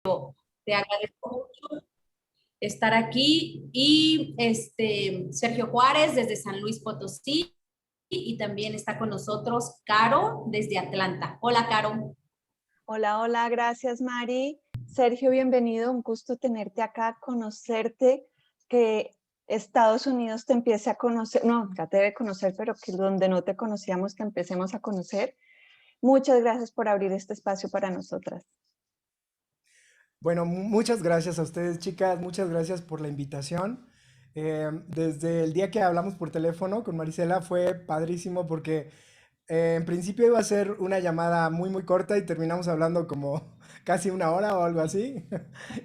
Te agradezco mucho estar aquí y Sergio Juárez desde San Luis Potosí y también está con nosotros Caro desde Atlanta. Hola, Caro. Hola, hola, gracias Mari. Sergio, bienvenido, un gusto tenerte acá, conocerte, que Estados Unidos te empiece a conocer, no, ya te debe conocer, pero que donde no te conocíamos te empecemos a conocer. Muchas gracias por abrir este espacio para nosotras. Bueno, muchas gracias a ustedes, chicas. Muchas gracias por la invitación. Desde el día que hablamos por teléfono con Marisela fue padrísimo porque en principio iba a ser una llamada muy corta y terminamos hablando como casi una hora o algo así.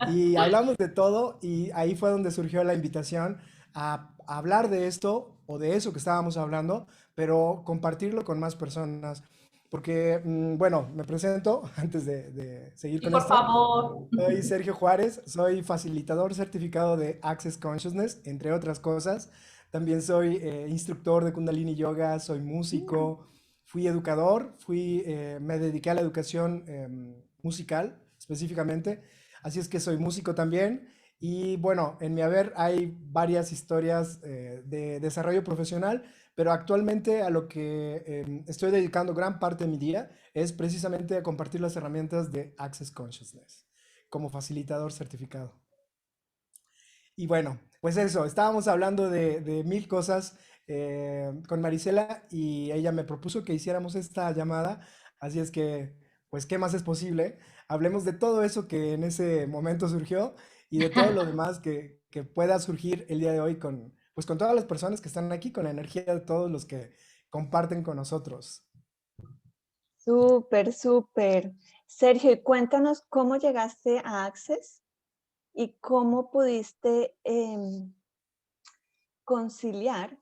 Y hablamos de todo y ahí fue donde surgió la invitación a hablar de esto o de eso que estábamos hablando, pero compartirlo con más personas. Porque, bueno, me presento antes de seguir Sí, con por esto. favor. Soy Sergio Juárez, soy facilitador certificado de Access Consciousness, entre otras cosas. También soy instructor de Kundalini Yoga, soy músico, fui educador, me dediqué a la educación musical específicamente, así es que soy músico también. Y bueno, en mi haber hay varias historias de desarrollo profesional, pero actualmente a lo que estoy dedicando gran parte de mi día es precisamente a compartir las herramientas de Access Consciousness como facilitador certificado. Y bueno, pues eso, estábamos hablando de mil cosas con Marisela y ella me propuso que hiciéramos esta llamada, así es que, pues, ¿qué más es posible? Hablemos de todo eso que en ese momento surgió y de todo lo demás que pueda surgir el día de hoy con, pues, con todas las personas que están aquí, con la energía de todos los que comparten con nosotros. Súper, súper. Sergio, y cuéntanos cómo llegaste a Access y cómo pudiste conciliar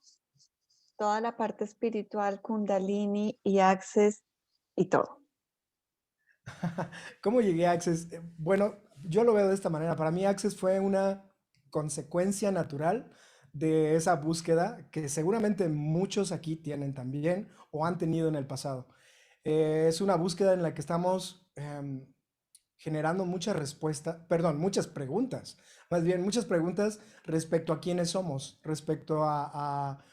toda la parte espiritual, Kundalini y Access y todo. ¿Cómo llegué a Access? Bueno, yo lo veo de esta manera. Para mí Access fue una consecuencia natural de esa búsqueda que seguramente muchos aquí tienen también o han tenido en el pasado. Es una búsqueda en la que estamos generando muchas respuestas, perdón, muchas preguntas, más bien muchas preguntas respecto a quiénes somos, respecto a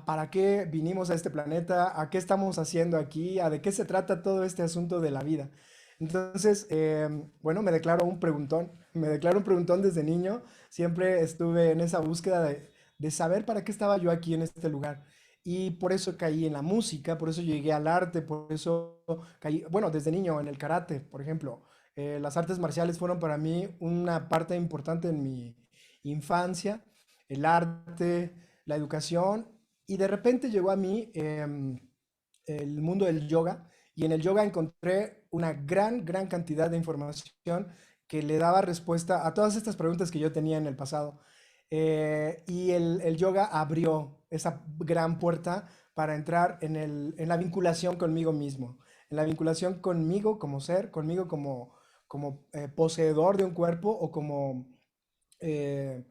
para qué vinimos a este planeta, a qué estamos haciendo aquí, a de qué se trata todo este asunto de la vida. Entonces, bueno, me declaro un preguntón desde niño, siempre estuve en esa búsqueda de saber para qué estaba yo aquí en este lugar. Y por eso caí en la música, por eso llegué al arte, por eso caí, bueno, desde niño en el karate, por ejemplo. Las artes marciales fueron para mí una parte importante en mi infancia, el arte, la educación, y de repente llegó a mí el mundo del yoga, y en el yoga encontré una gran cantidad de información que le daba respuesta a todas estas preguntas que yo tenía en el pasado. Y el yoga abrió esa gran puerta para entrar en la vinculación conmigo mismo, en la vinculación conmigo como ser, conmigo como poseedor de un cuerpo eh,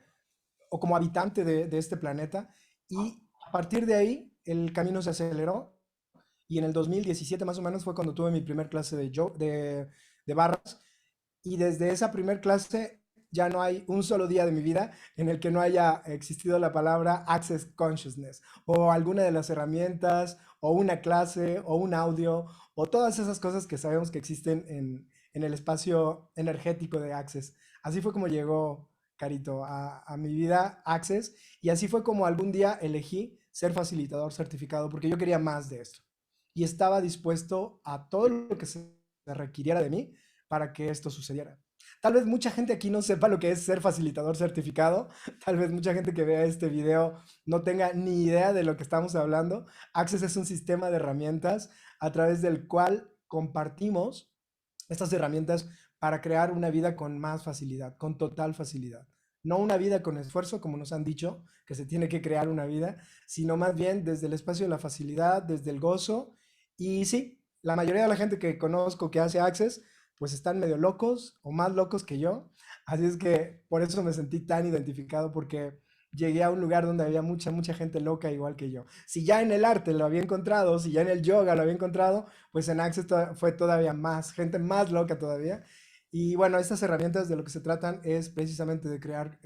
o como habitante de este planeta. Y a partir de ahí el camino se aceleró y en el 2017 más o menos fue cuando tuve mi primer clase de barras y desde esa primer clase ya no hay un solo día de mi vida en el que no haya existido la palabra Access Consciousness o alguna de las herramientas o una clase o un audio o todas esas cosas que sabemos que existen en el espacio energético de Access. Así fue como llegó Carito a mi vida Access y así fue como algún día elegí ser facilitador certificado porque yo quería más de esto y estaba dispuesto a todo lo que se requiriera de mí para que esto sucediera. Tal vez mucha gente aquí no sepa lo que es ser facilitador certificado, tal vez mucha gente que vea este video no tenga ni idea de lo que estamos hablando. Access es un sistema de herramientas a través del cual compartimos estas herramientas para crear una vida con más facilidad, con total facilidad. No una vida con esfuerzo, como nos han dicho, que se tiene que crear una vida, sino más bien desde el espacio de la facilidad, desde el gozo. Y sí, la mayoría de la gente que conozco que hace Access, pues están medio locos o más locos que yo. Así es que por eso me sentí tan identificado, porque llegué a un lugar donde había mucha gente loca igual que yo. Si ya en el arte lo había encontrado, si ya en el yoga lo había encontrado, pues en Access fue todavía más, gente más loca todavía. Y bueno, estas herramientas de lo que se tratan es precisamente de crear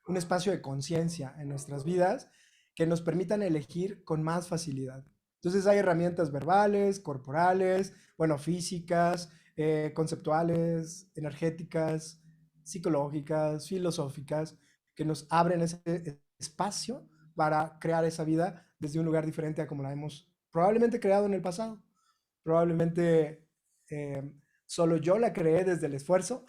un espacio de conciencia en nuestras vidas que nos permitan elegir con más facilidad. Entonces hay herramientas verbales, corporales, bueno, físicas, conceptuales, energéticas, psicológicas, filosóficas, que nos abren ese espacio para crear esa vida desde un lugar diferente a como la hemos probablemente creado en el pasado. Probablemente eh, solo yo la creé desde el esfuerzo,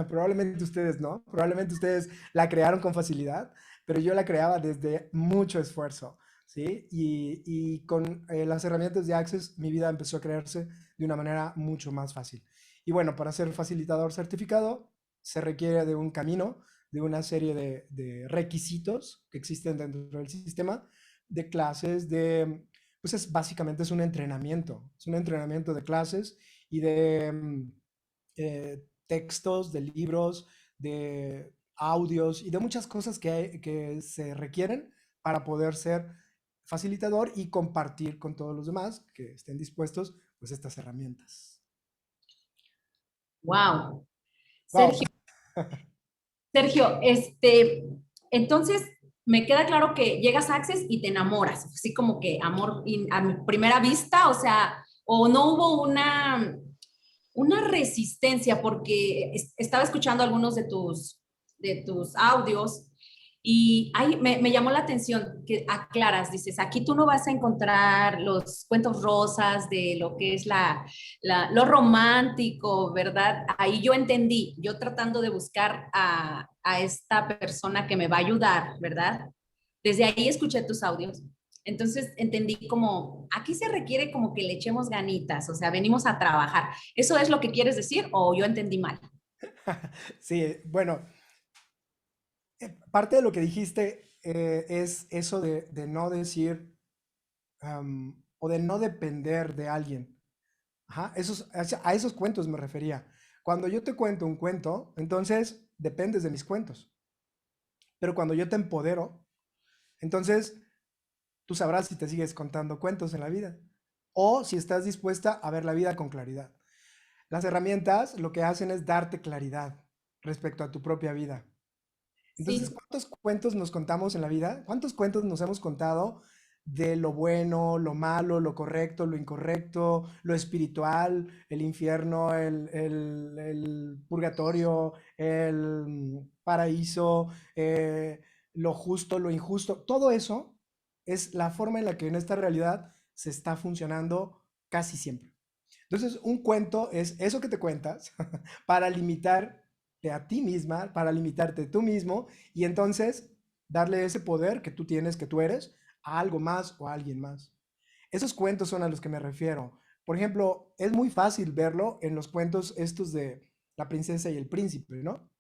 probablemente ustedes no, probablemente ustedes la crearon con facilidad, pero yo la creaba desde mucho esfuerzo, ¿sí? Y con las herramientas de Access mi vida empezó a crearse de una manera mucho más fácil. Y bueno, para ser facilitador certificado se requiere de un camino, de una serie de requisitos que existen dentro del sistema, de clases, pues básicamente es un entrenamiento de clases y de textos, de libros, de audios y de muchas cosas que se requieren para poder ser facilitador y compartir con todos los demás que estén dispuestos pues estas herramientas. Wow. Wow. Sergio, Sergio, entonces me queda claro que llegas a Access y te enamoras, así como que amor a primera vista, o sea, o no hubo una resistencia, porque estaba escuchando algunos de tus audios y ahí me llamó la atención que aclaras, dices, aquí tú no vas a encontrar los cuentos rosas de lo que es lo romántico, ¿verdad? Ahí yo entendí, yo tratando de buscar a esta persona que me va a ayudar, ¿verdad? Desde ahí escuché tus audios. Entonces entendí como, aquí se requiere como que le echemos ganitas, o sea, venimos a trabajar. ¿Eso es lo que quieres decir o yo entendí mal? Sí, bueno, parte de lo que dijiste es eso de no decir o de no depender de alguien. Ajá, a esos cuentos me refería. Cuando yo te cuento un cuento, entonces dependes de mis cuentos. Pero cuando yo te empodero, entonces tú sabrás si te sigues contando cuentos en la vida o si estás dispuesta a ver la vida con claridad. Las herramientas lo que hacen es darte claridad respecto a tu propia vida. Entonces, Sí, ¿cuántos cuentos nos contamos en la vida? ¿Cuántos cuentos nos hemos contado de lo bueno, lo malo, lo correcto, lo incorrecto, lo espiritual, el infierno, el purgatorio, el paraíso, lo justo, lo injusto? Todo eso es la forma en la que en esta realidad se está funcionando casi siempre. Entonces, un cuento es eso que te cuentas para limitarte a ti misma, para limitarte tú mismo y entonces darle ese poder que tú tienes, que tú eres, a algo más o a alguien más. Esos cuentos son a los que me refiero. Por ejemplo, es muy fácil verlo en los cuentos estos de la princesa y el príncipe, ¿no?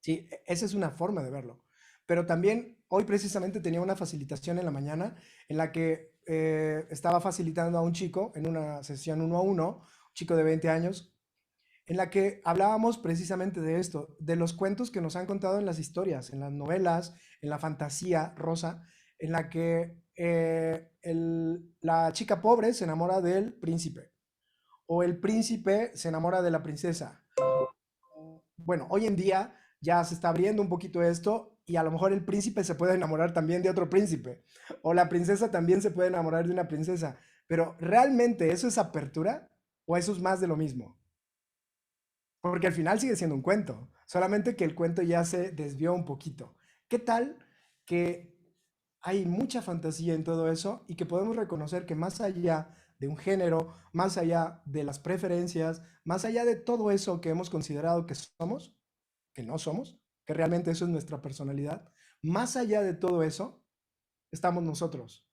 Sí, esa es una forma de verlo. Pero también hoy precisamente tenía una facilitación en la mañana en la que estaba facilitando a un chico en una sesión uno a uno, un chico de 20 años, en la que hablábamos precisamente de esto, de los cuentos que nos han contado en las historias, en las novelas, en la fantasía rosa, en la que la chica pobre se enamora del príncipe o el príncipe se enamora de la princesa. Bueno, hoy en día ya se está abriendo un poquito esto y a lo mejor el príncipe se puede enamorar también de otro príncipe o la princesa también se puede enamorar de una princesa, pero ¿realmente eso es apertura o eso es más de lo mismo? Porque al final sigue siendo un cuento, solamente que el cuento ya se desvió un poquito. ¿Qué tal que hay mucha fantasía en todo eso y que podemos reconocer que más allá de un género, más allá de las preferencias, más allá de todo eso que hemos considerado que somos, que no somos, que realmente eso es nuestra personalidad, más allá de todo eso, estamos nosotros.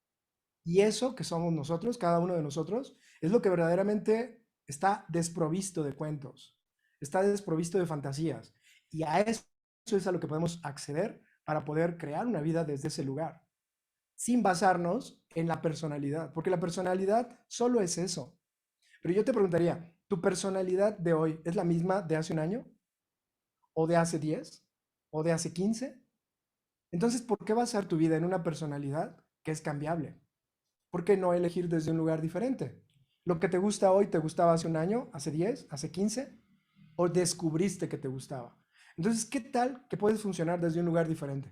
Y eso que somos nosotros, cada uno de nosotros, es lo que verdaderamente está desprovisto de cuentos, está desprovisto de fantasías. Y a eso es a lo que podemos acceder para poder crear una vida desde ese lugar, sin basarnos en la personalidad, porque la personalidad solo es eso. Pero yo te preguntaría, ¿tu personalidad de hoy es la misma de hace un año? ¿O de hace 10? ¿O de hace 15? Entonces, ¿por qué basar tu vida en una personalidad que es cambiable? ¿Por qué no elegir desde un lugar diferente? Lo que te gusta hoy te gustaba hace un año, hace 10, hace 15. o descubriste que te gustaba. Entonces, ¿qué tal que puedes funcionar desde un lugar diferente?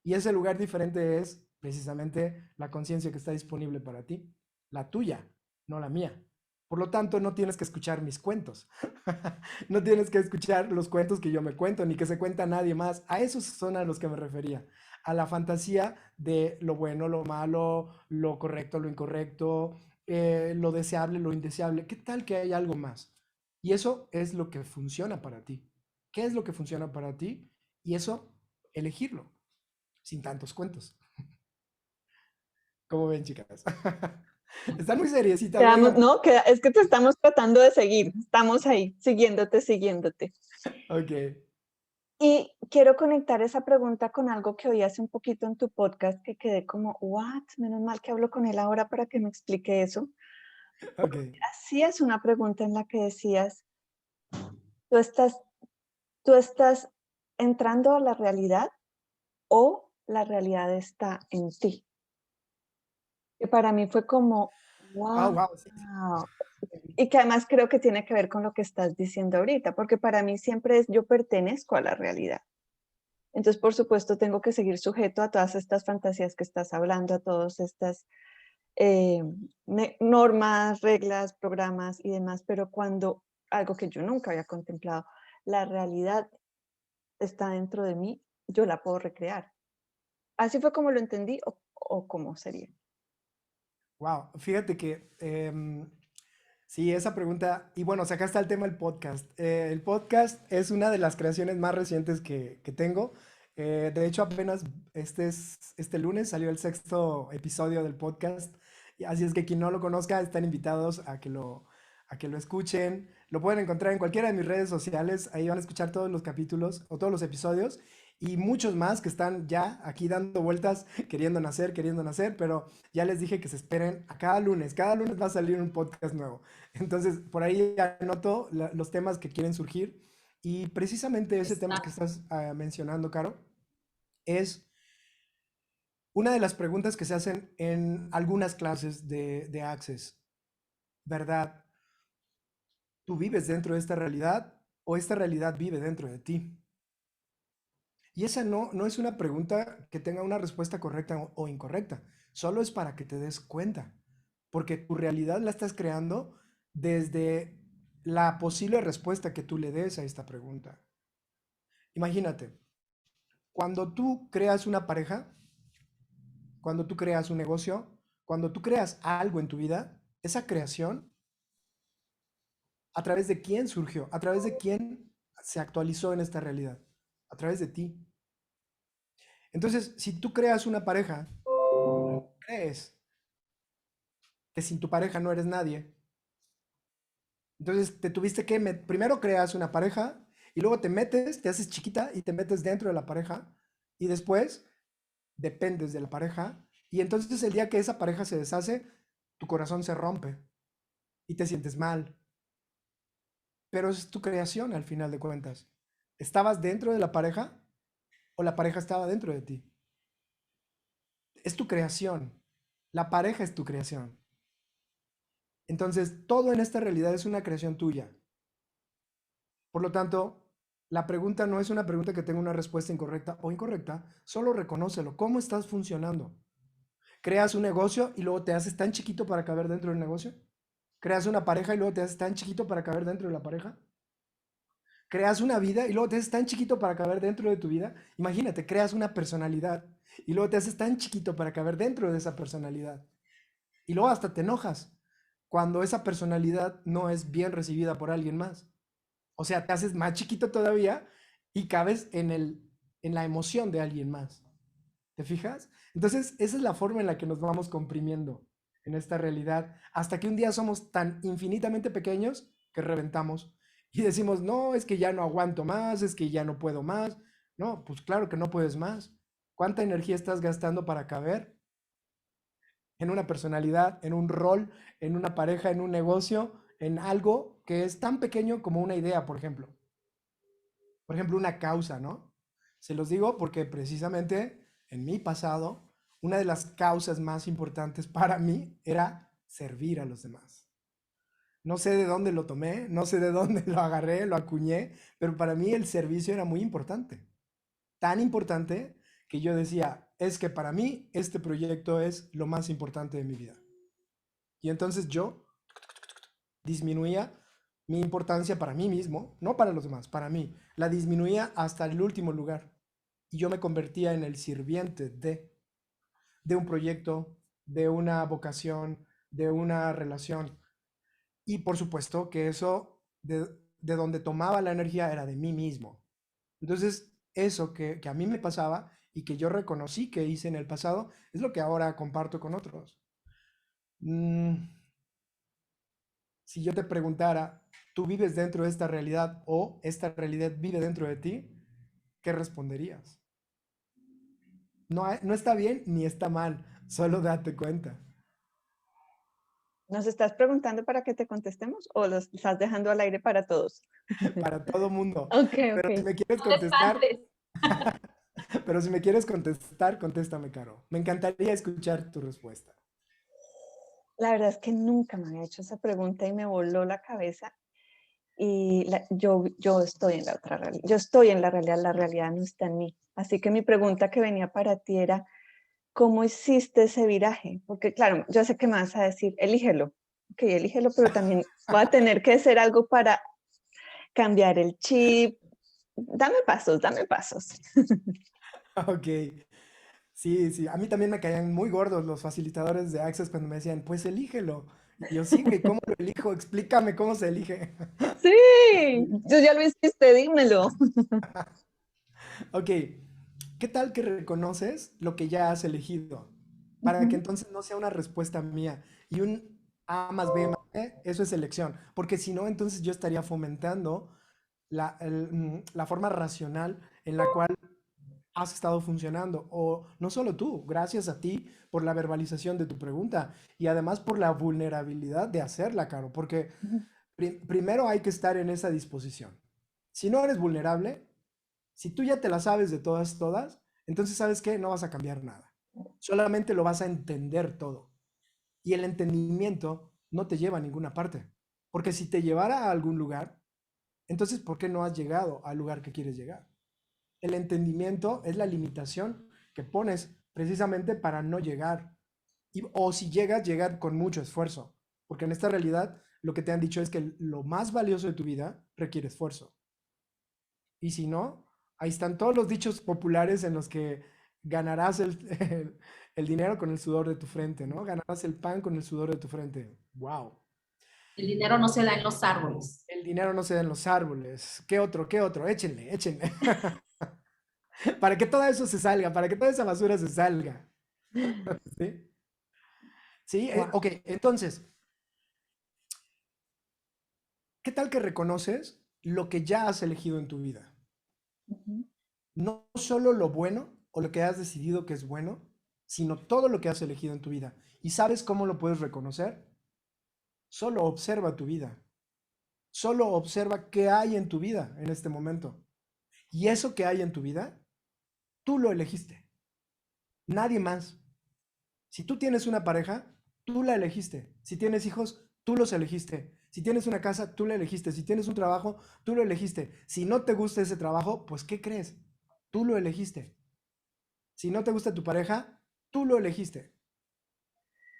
Y ese lugar diferente es precisamente la conciencia que está disponible para ti, la tuya, no la mía. Por lo tanto, no tienes que escuchar mis cuentos. No tienes que escuchar los cuentos que yo me cuento, ni que se cuenta nadie más. A esos son a los que me refería. A la fantasía de lo bueno, lo malo, lo correcto, lo incorrecto, lo deseable, lo indeseable. ¿Qué tal que hay algo más? Y eso es lo que funciona para ti. ¿Qué es lo que funciona para ti? Y eso, elegirlo, sin tantos cuentos. ¿Cómo ven, chicas? Están muy seriecitas, oigan. No, es que te estamos tratando de seguir, estamos ahí, siguiéndote. Ok. Y quiero conectar esa pregunta con algo que oí hace un poquito en tu podcast, que quedé como, what, menos mal que hablo con él ahora para que me explique eso. Ok. Así es una pregunta en la que decías, tú estás, tú estás entrando a la realidad o la realidad está en ti. Que para mí fue como, Ah, wow. wow. Sí, sí. Y que además creo que tiene que ver con lo que estás diciendo ahorita, porque para mí siempre es yo pertenezco a la realidad. Entonces, por supuesto, tengo que seguir sujeto a todas estas fantasías que estás hablando, a todas estas eh, normas, reglas, programas y demás, pero cuando algo que yo nunca había contemplado, la realidad está dentro de mí, yo la puedo recrear. Así fue como lo entendí o cómo sería. Wow. Fíjate que sí, esa pregunta, y bueno, sacaste al tema el podcast. El podcast es una de las creaciones más recientes que tengo. De hecho, apenas este lunes salió el sexto episodio del podcast. Y así es que quien no lo conozca, están invitados a que lo escuchen. Lo pueden encontrar en cualquiera de mis redes sociales. Ahí van a escuchar todos los capítulos o todos los episodios y muchos más que están ya aquí dando vueltas, queriendo nacer, pero ya les dije que se esperen a cada lunes. Cada lunes va a salir un podcast nuevo. Entonces, por ahí anoto los temas que quieren surgir. Y precisamente ese tema que Está. estás mencionando, Caro, es una de las preguntas que se hacen en algunas clases de Access. ¿Verdad? ¿Tú vives dentro de esta realidad o esta realidad vive dentro de ti? Y esa no es una pregunta que tenga una respuesta correcta o incorrecta. Solo es para que te des cuenta. Porque tu realidad la estás creando desde la posible respuesta que tú le des a esta pregunta. Imagínate, cuando tú creas una pareja, cuando tú creas un negocio, cuando tú creas algo en tu vida, esa creación, ¿a través de quién surgió? ¿A través de quién se actualizó en esta realidad? A través de ti. Entonces, si tú creas una pareja, crees que sin tu pareja no eres nadie. Entonces te tuviste que, primero creas una pareja y luego te metes, te haces chiquita y te metes dentro de la pareja y después dependes de la pareja y entonces el día que esa pareja se deshace, tu corazón se rompe y te sientes mal. Pero es tu creación al final de cuentas. ¿Estabas dentro de la pareja o la pareja estaba dentro de ti? Es tu creación. La pareja es tu creación. Entonces, todo en esta realidad es una creación tuya. Por lo tanto, la pregunta no es una pregunta que tenga una respuesta incorrecta o incorrecta, solo reconócelo. ¿Cómo estás funcionando? ¿Creas un negocio y luego te haces tan chiquito para caber dentro del negocio? ¿Creas una pareja y luego te haces tan chiquito para caber dentro de la pareja? ¿Creas una vida y luego te haces tan chiquito para caber dentro de tu vida? Imagínate, creas una personalidad y luego te haces tan chiquito para caber dentro de esa personalidad. Y luego hasta te enojas cuando esa personalidad no es bien recibida por alguien más. O sea, te haces más chiquito todavía y cabes en la emoción de alguien más. ¿Te fijas? Entonces, esa es la forma en la que nos vamos comprimiendo en esta realidad, hasta que un día somos tan infinitamente pequeños que reventamos y decimos, no, es que ya no aguanto más, es que ya no puedo más. No, pues claro que no puedes más. ¿Cuánta energía estás gastando para caber en una personalidad, en un rol, en una pareja, en un negocio, en algo que es tan pequeño como una idea, por ejemplo? Por ejemplo, una causa, ¿no? Se los digo porque precisamente en mi pasado, una de las causas más importantes para mí era servir a los demás. No sé de dónde lo tomé, no sé de dónde lo agarré, lo acuñé, pero para mí el servicio era muy importante. Tan importante que yo decía, es que para mí este proyecto es lo más importante de mi vida. Y entonces yo disminuía mi importancia para mí mismo, no para los demás, para mí. La disminuía hasta el último lugar. Y yo me convertía en el sirviente de un proyecto, de una vocación, de una relación. Y por supuesto que eso de donde tomaba la energía era de mí mismo. Entonces, eso que a mí me pasaba y que yo reconocí que hice en el pasado, es lo que ahora comparto con otros. Mm, si yo te preguntara, ¿tú vives dentro de esta realidad o esta realidad vive dentro de ti? ¿Qué responderías? No, no está bien ni está mal, solo date cuenta. ¿Nos estás preguntando para que te contestemos o los estás dejando al aire para todos? Para todo mundo. Ok, Pero si ok. me quieres No te contestar, espantes. pero si me quieres contestar, contéstame, Caro. Me encantaría escuchar tu respuesta. La verdad es que nunca me había hecho esa pregunta y me voló la cabeza. Y yo estoy en la otra realidad. Yo estoy en la realidad no está en mí. Así que mi pregunta que venía para ti era, ¿cómo hiciste ese viraje? Porque claro, yo sé que me vas a decir, elígelo. Ok, elígelo, pero también va a tener que hacer algo para cambiar el chip. Dame pasos, dame pasos. Ok. Sí, sí. A mí también me caían muy gordos los facilitadores de Access cuando me decían, pues elígelo. Y yo, sí, güey, ¿cómo lo elijo? Explícame cómo se elige. Sí, tú ya lo hiciste, dímelo. Ok. ¿Qué tal que reconoces lo que ya has elegido? Para que Ujú. entonces no sea una respuesta mía y un A más B más B, eso es elección. Porque si no, entonces yo estaría fomentando la forma racional en la cual has estado funcionando. O no solo tú, gracias a ti por la verbalización de tu pregunta y además por la vulnerabilidad de hacerla, Caro, porque primero hay que estar en esa disposición. Si no eres vulnerable, si tú ya te la sabes de todas, todas, entonces sabes que no vas a cambiar nada. Solamente lo vas a entender todo. Y el entendimiento no te lleva a ninguna parte. Porque si te llevara a algún lugar, entonces ¿por qué no has llegado al lugar que quieres llegar? El entendimiento es la limitación que pones precisamente para no llegar. O si llegas, llegar con mucho esfuerzo. Porque en esta realidad lo que te han dicho es que lo más valioso de tu vida requiere esfuerzo. Y si no, ahí están todos los dichos populares en los que ganarás el dinero con el sudor de tu frente, ¿no? Ganarás el pan con el sudor de tu frente. ¡Wow! El dinero no se da en los árboles. El dinero no se da en los árboles. ¿Qué otro? ¿Qué otro? Échenle, échenle. Para que todo eso se salga, para que toda esa basura se salga. ¿Sí? ¿Sí? Wow. Ok, entonces, ¿qué tal que reconoces lo que ya has elegido en tu vida? Ujú. No solo lo bueno o lo que has decidido que es bueno, sino todo lo que has elegido en tu vida. ¿Y sabes cómo lo puedes reconocer? Solo observa tu vida. Solo observa qué hay en tu vida en este momento. Y eso que hay en tu vida, tú lo elegiste. Nadie más. Si tú tienes una pareja, tú la elegiste. Si tienes hijos, tú los elegiste. Si tienes una casa, tú la elegiste. Si tienes un trabajo, tú lo elegiste. Si no te gusta ese trabajo, pues ¿qué crees? Tú lo elegiste. Si no te gusta tu pareja, tú lo elegiste.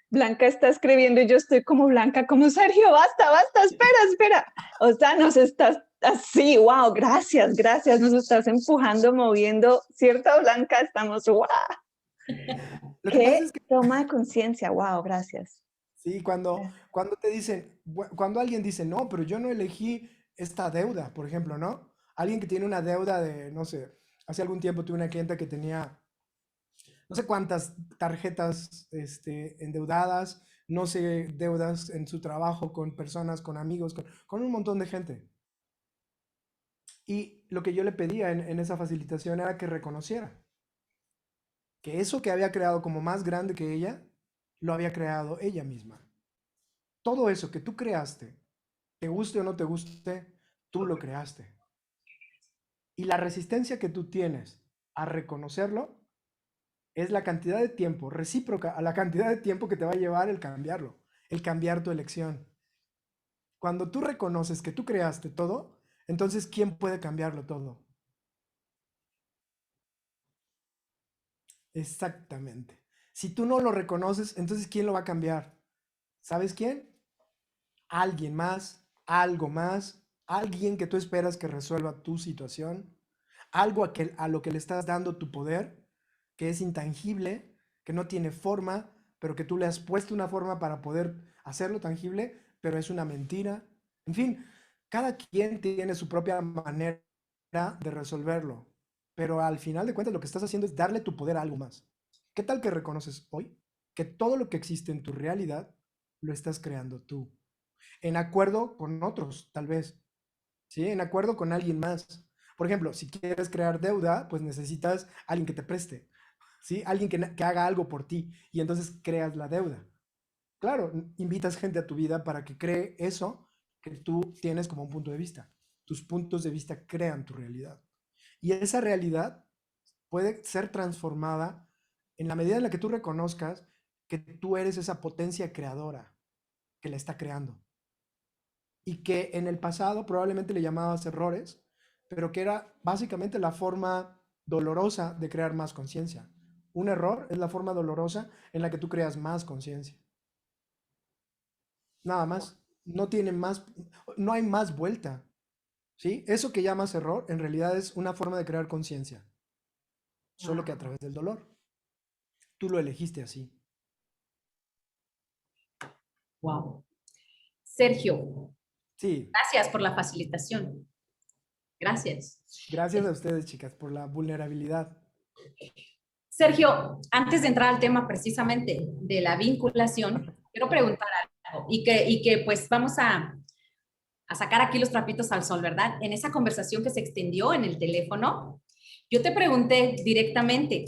Blanca está escribiendo y yo estoy como Blanca, como Sergio, basta, basta, espera, espera. O sea, nos estás así, wow, gracias, gracias, nos estás empujando, moviendo, ¿cierto, Blanca? Estamos, wow, Lo que pasa qué es que, toma de conciencia, wow, gracias. sí, cuando te dicen, cuando alguien dice, no, pero yo no elegí esta deuda, por ejemplo, ¿no? Alguien que tiene una deuda de, no sé, hace algún tiempo tuve una clienta que tenía no sé cuántas tarjetas endeudadas, no sé, deudas en su trabajo con personas, con amigos, con un montón de gente. Y lo que yo le pedía en esa facilitación era que reconociera que eso que había creado como más grande que ella, lo había creado ella misma. Todo eso que tú creaste, te guste o no te guste, tú lo creaste. Y la resistencia que tú tienes a reconocerlo es la cantidad de tiempo recíproca a la cantidad de tiempo que te va a llevar el cambiarlo, el cambiar tu elección. Cuando tú reconoces que tú creaste todo, entonces ¿quién puede cambiarlo todo? Exactamente. Si tú no lo reconoces, entonces ¿quién lo va a cambiar? ¿Sabes quién? Alguien más, algo más, alguien que tú esperas que resuelva tu situación, algo a lo que le estás dando tu poder, que es intangible, que no tiene forma, pero que tú le has puesto una forma para poder hacerlo tangible, pero es una mentira. En fin, cada quien tiene su propia manera de resolverlo, pero al final de cuentas lo que estás haciendo es darle tu poder a algo más. ¿Qué tal que reconoces hoy que todo lo que existe en tu realidad lo estás creando tú? En acuerdo con otros, tal vez, ¿sí? En acuerdo con alguien más. Por ejemplo, si quieres crear deuda, pues necesitas alguien que te preste, ¿sí? Alguien que haga algo por ti y entonces creas la deuda. Claro, invitas gente a tu vida para que cree eso que tú tienes como un punto de vista. Tus puntos de vista crean tu realidad. Y esa realidad puede ser transformada en la medida en la que tú reconozcas que tú eres esa potencia creadora que la está creando y que en el pasado probablemente le llamabas errores, pero que era básicamente la forma dolorosa de crear más conciencia. Un error es la forma dolorosa en la que tú creas más conciencia. Nada más. No tiene más, no hay más vuelta. ¿Sí? Eso que llamas error en realidad es una forma de crear conciencia, solo que a través del dolor. Tú lo elegiste así. Wow. Sergio, Sí, gracias por la facilitación. Gracias. gracias a ustedes, chicas, por la vulnerabilidad. Sergio, antes de entrar al tema precisamente de la vinculación, quiero preguntar algo y que pues vamos a sacar aquí los trapitos al sol, ¿verdad? En esa conversación que se extendió en el teléfono, yo te pregunté directamente,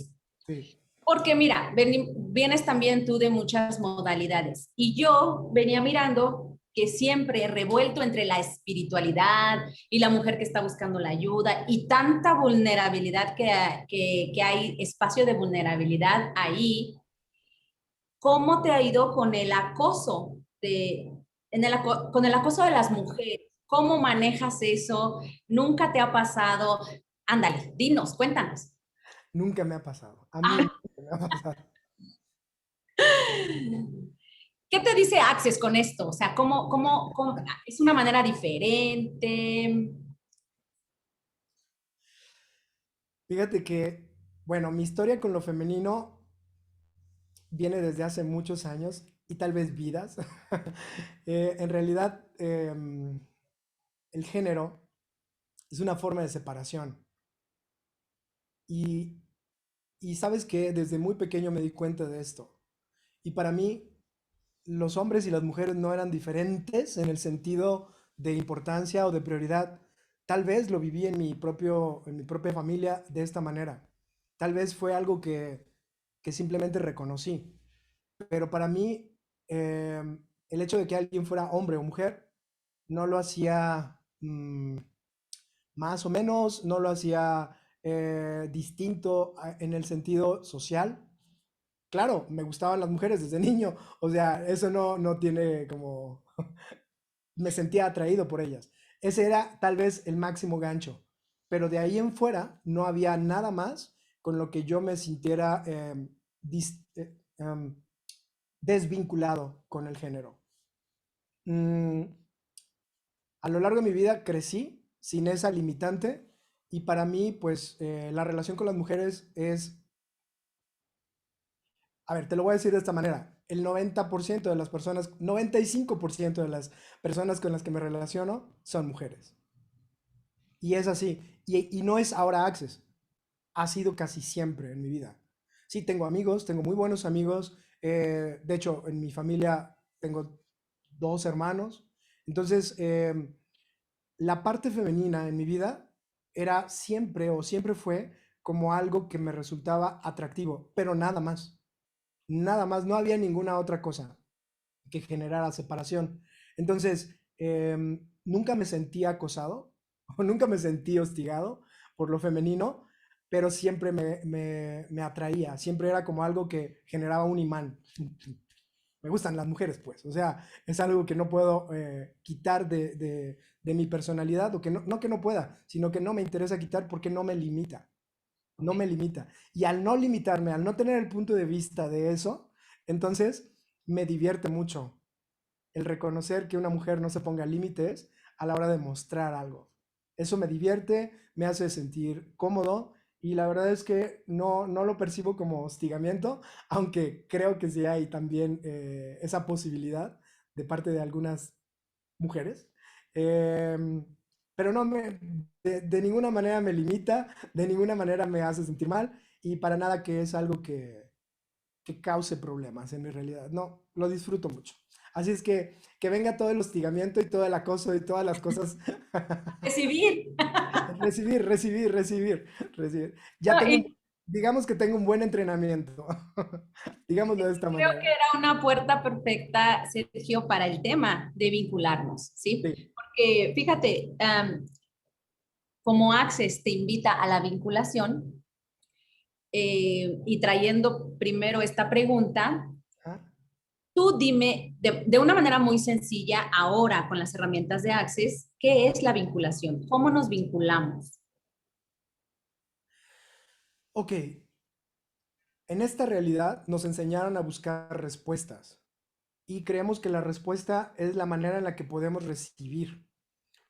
Sí, porque mira, vienes también tú de muchas modalidades y yo venía mirando que siempre revuelto entre la espiritualidad y la mujer que está buscando la ayuda y tanta vulnerabilidad que hay espacio de vulnerabilidad ahí. ¿Cómo te ha ido con el acoso con el acoso de las mujeres? ¿Cómo manejas eso? ¿Nunca te ha pasado? Ándale, dinos, cuéntanos. nunca me ha pasado. A mí Ah, nunca me ha pasado. ¿qué te dice Access con esto? O sea, ¿cómo es una manera diferente? Fíjate que, bueno, mi historia con lo femenino viene desde hace muchos años y tal vez vidas. En realidad, el género es una forma de separación. Y, y sabes que desde muy pequeño me di cuenta de esto. Y para mí, los hombres y las mujeres no eran diferentes en el sentido de importancia o de prioridad. Tal vez lo viví en mi propia familia de esta manera. Tal vez fue algo que simplemente reconocí. Pero para mí, el hecho de que alguien fuera hombre o mujer no lo hacía más o menos, no lo hacía distinto en el sentido social. Claro, me gustaban las mujeres desde niño, o sea, eso no tiene como, me sentía atraído por ellas. Ese era tal vez el máximo gancho, pero de ahí en fuera no había nada más con lo que yo me sintiera desvinculado con el género. Mm, a lo largo de mi vida crecí sin esa limitante y para mí, pues, la relación con las mujeres es, a ver, te lo voy a decir de esta manera, el 90% de las personas, 95% de las personas con las que me relaciono son mujeres. Y es así. Y no es ahora Access, ha sido casi siempre en mi vida. Sí, tengo amigos, tengo muy buenos amigos. De hecho, en mi familia tengo dos hermanos. Entonces, la parte femenina en mi vida era siempre o siempre fue como algo que me resultaba atractivo, pero nada más. Nada más, no había ninguna otra cosa que generara separación. Entonces, nunca me sentí acosado o nunca me sentí hostigado por lo femenino, pero siempre me atraía, siempre era como algo que generaba un imán. me gustan las mujeres, pues. O sea, es algo que no puedo quitar de mi personalidad, o que no que no pueda, sino que no me interesa quitar porque no me limita. No Ok. me limita. Y al no limitarme, al no tener el punto de vista de eso, entonces me divierte mucho el reconocer que una mujer no se ponga límites a la hora de mostrar algo. Eso me divierte, me hace sentir cómodo y la verdad es que no lo percibo como hostigamiento, aunque creo que sí hay también esa posibilidad de parte de algunas mujeres. Em, pero no de ninguna manera me limita, de ninguna manera me hace sentir mal y para nada que es algo que cause problemas en mi realidad. No, lo disfruto mucho. Así es que venga todo el hostigamiento y todo el acoso y todas las cosas. Recibir. Recibir. Ya No, tengo, y digamos que tengo un buen entrenamiento. Digámoslo de esta creo manera. que era una puerta perfecta, Sergio, para el tema de vincularnos, ¿sí? Sí, Porque fíjate, como Access te invita a la vinculación, y trayendo primero esta pregunta, ajá. tú dime de una manera muy sencilla, ahora con las herramientas de Access, ¿qué es la vinculación? ¿Cómo nos vinculamos? Ok, en esta realidad nos enseñaron a buscar respuestas y creemos que la respuesta es la manera en la que podemos recibir,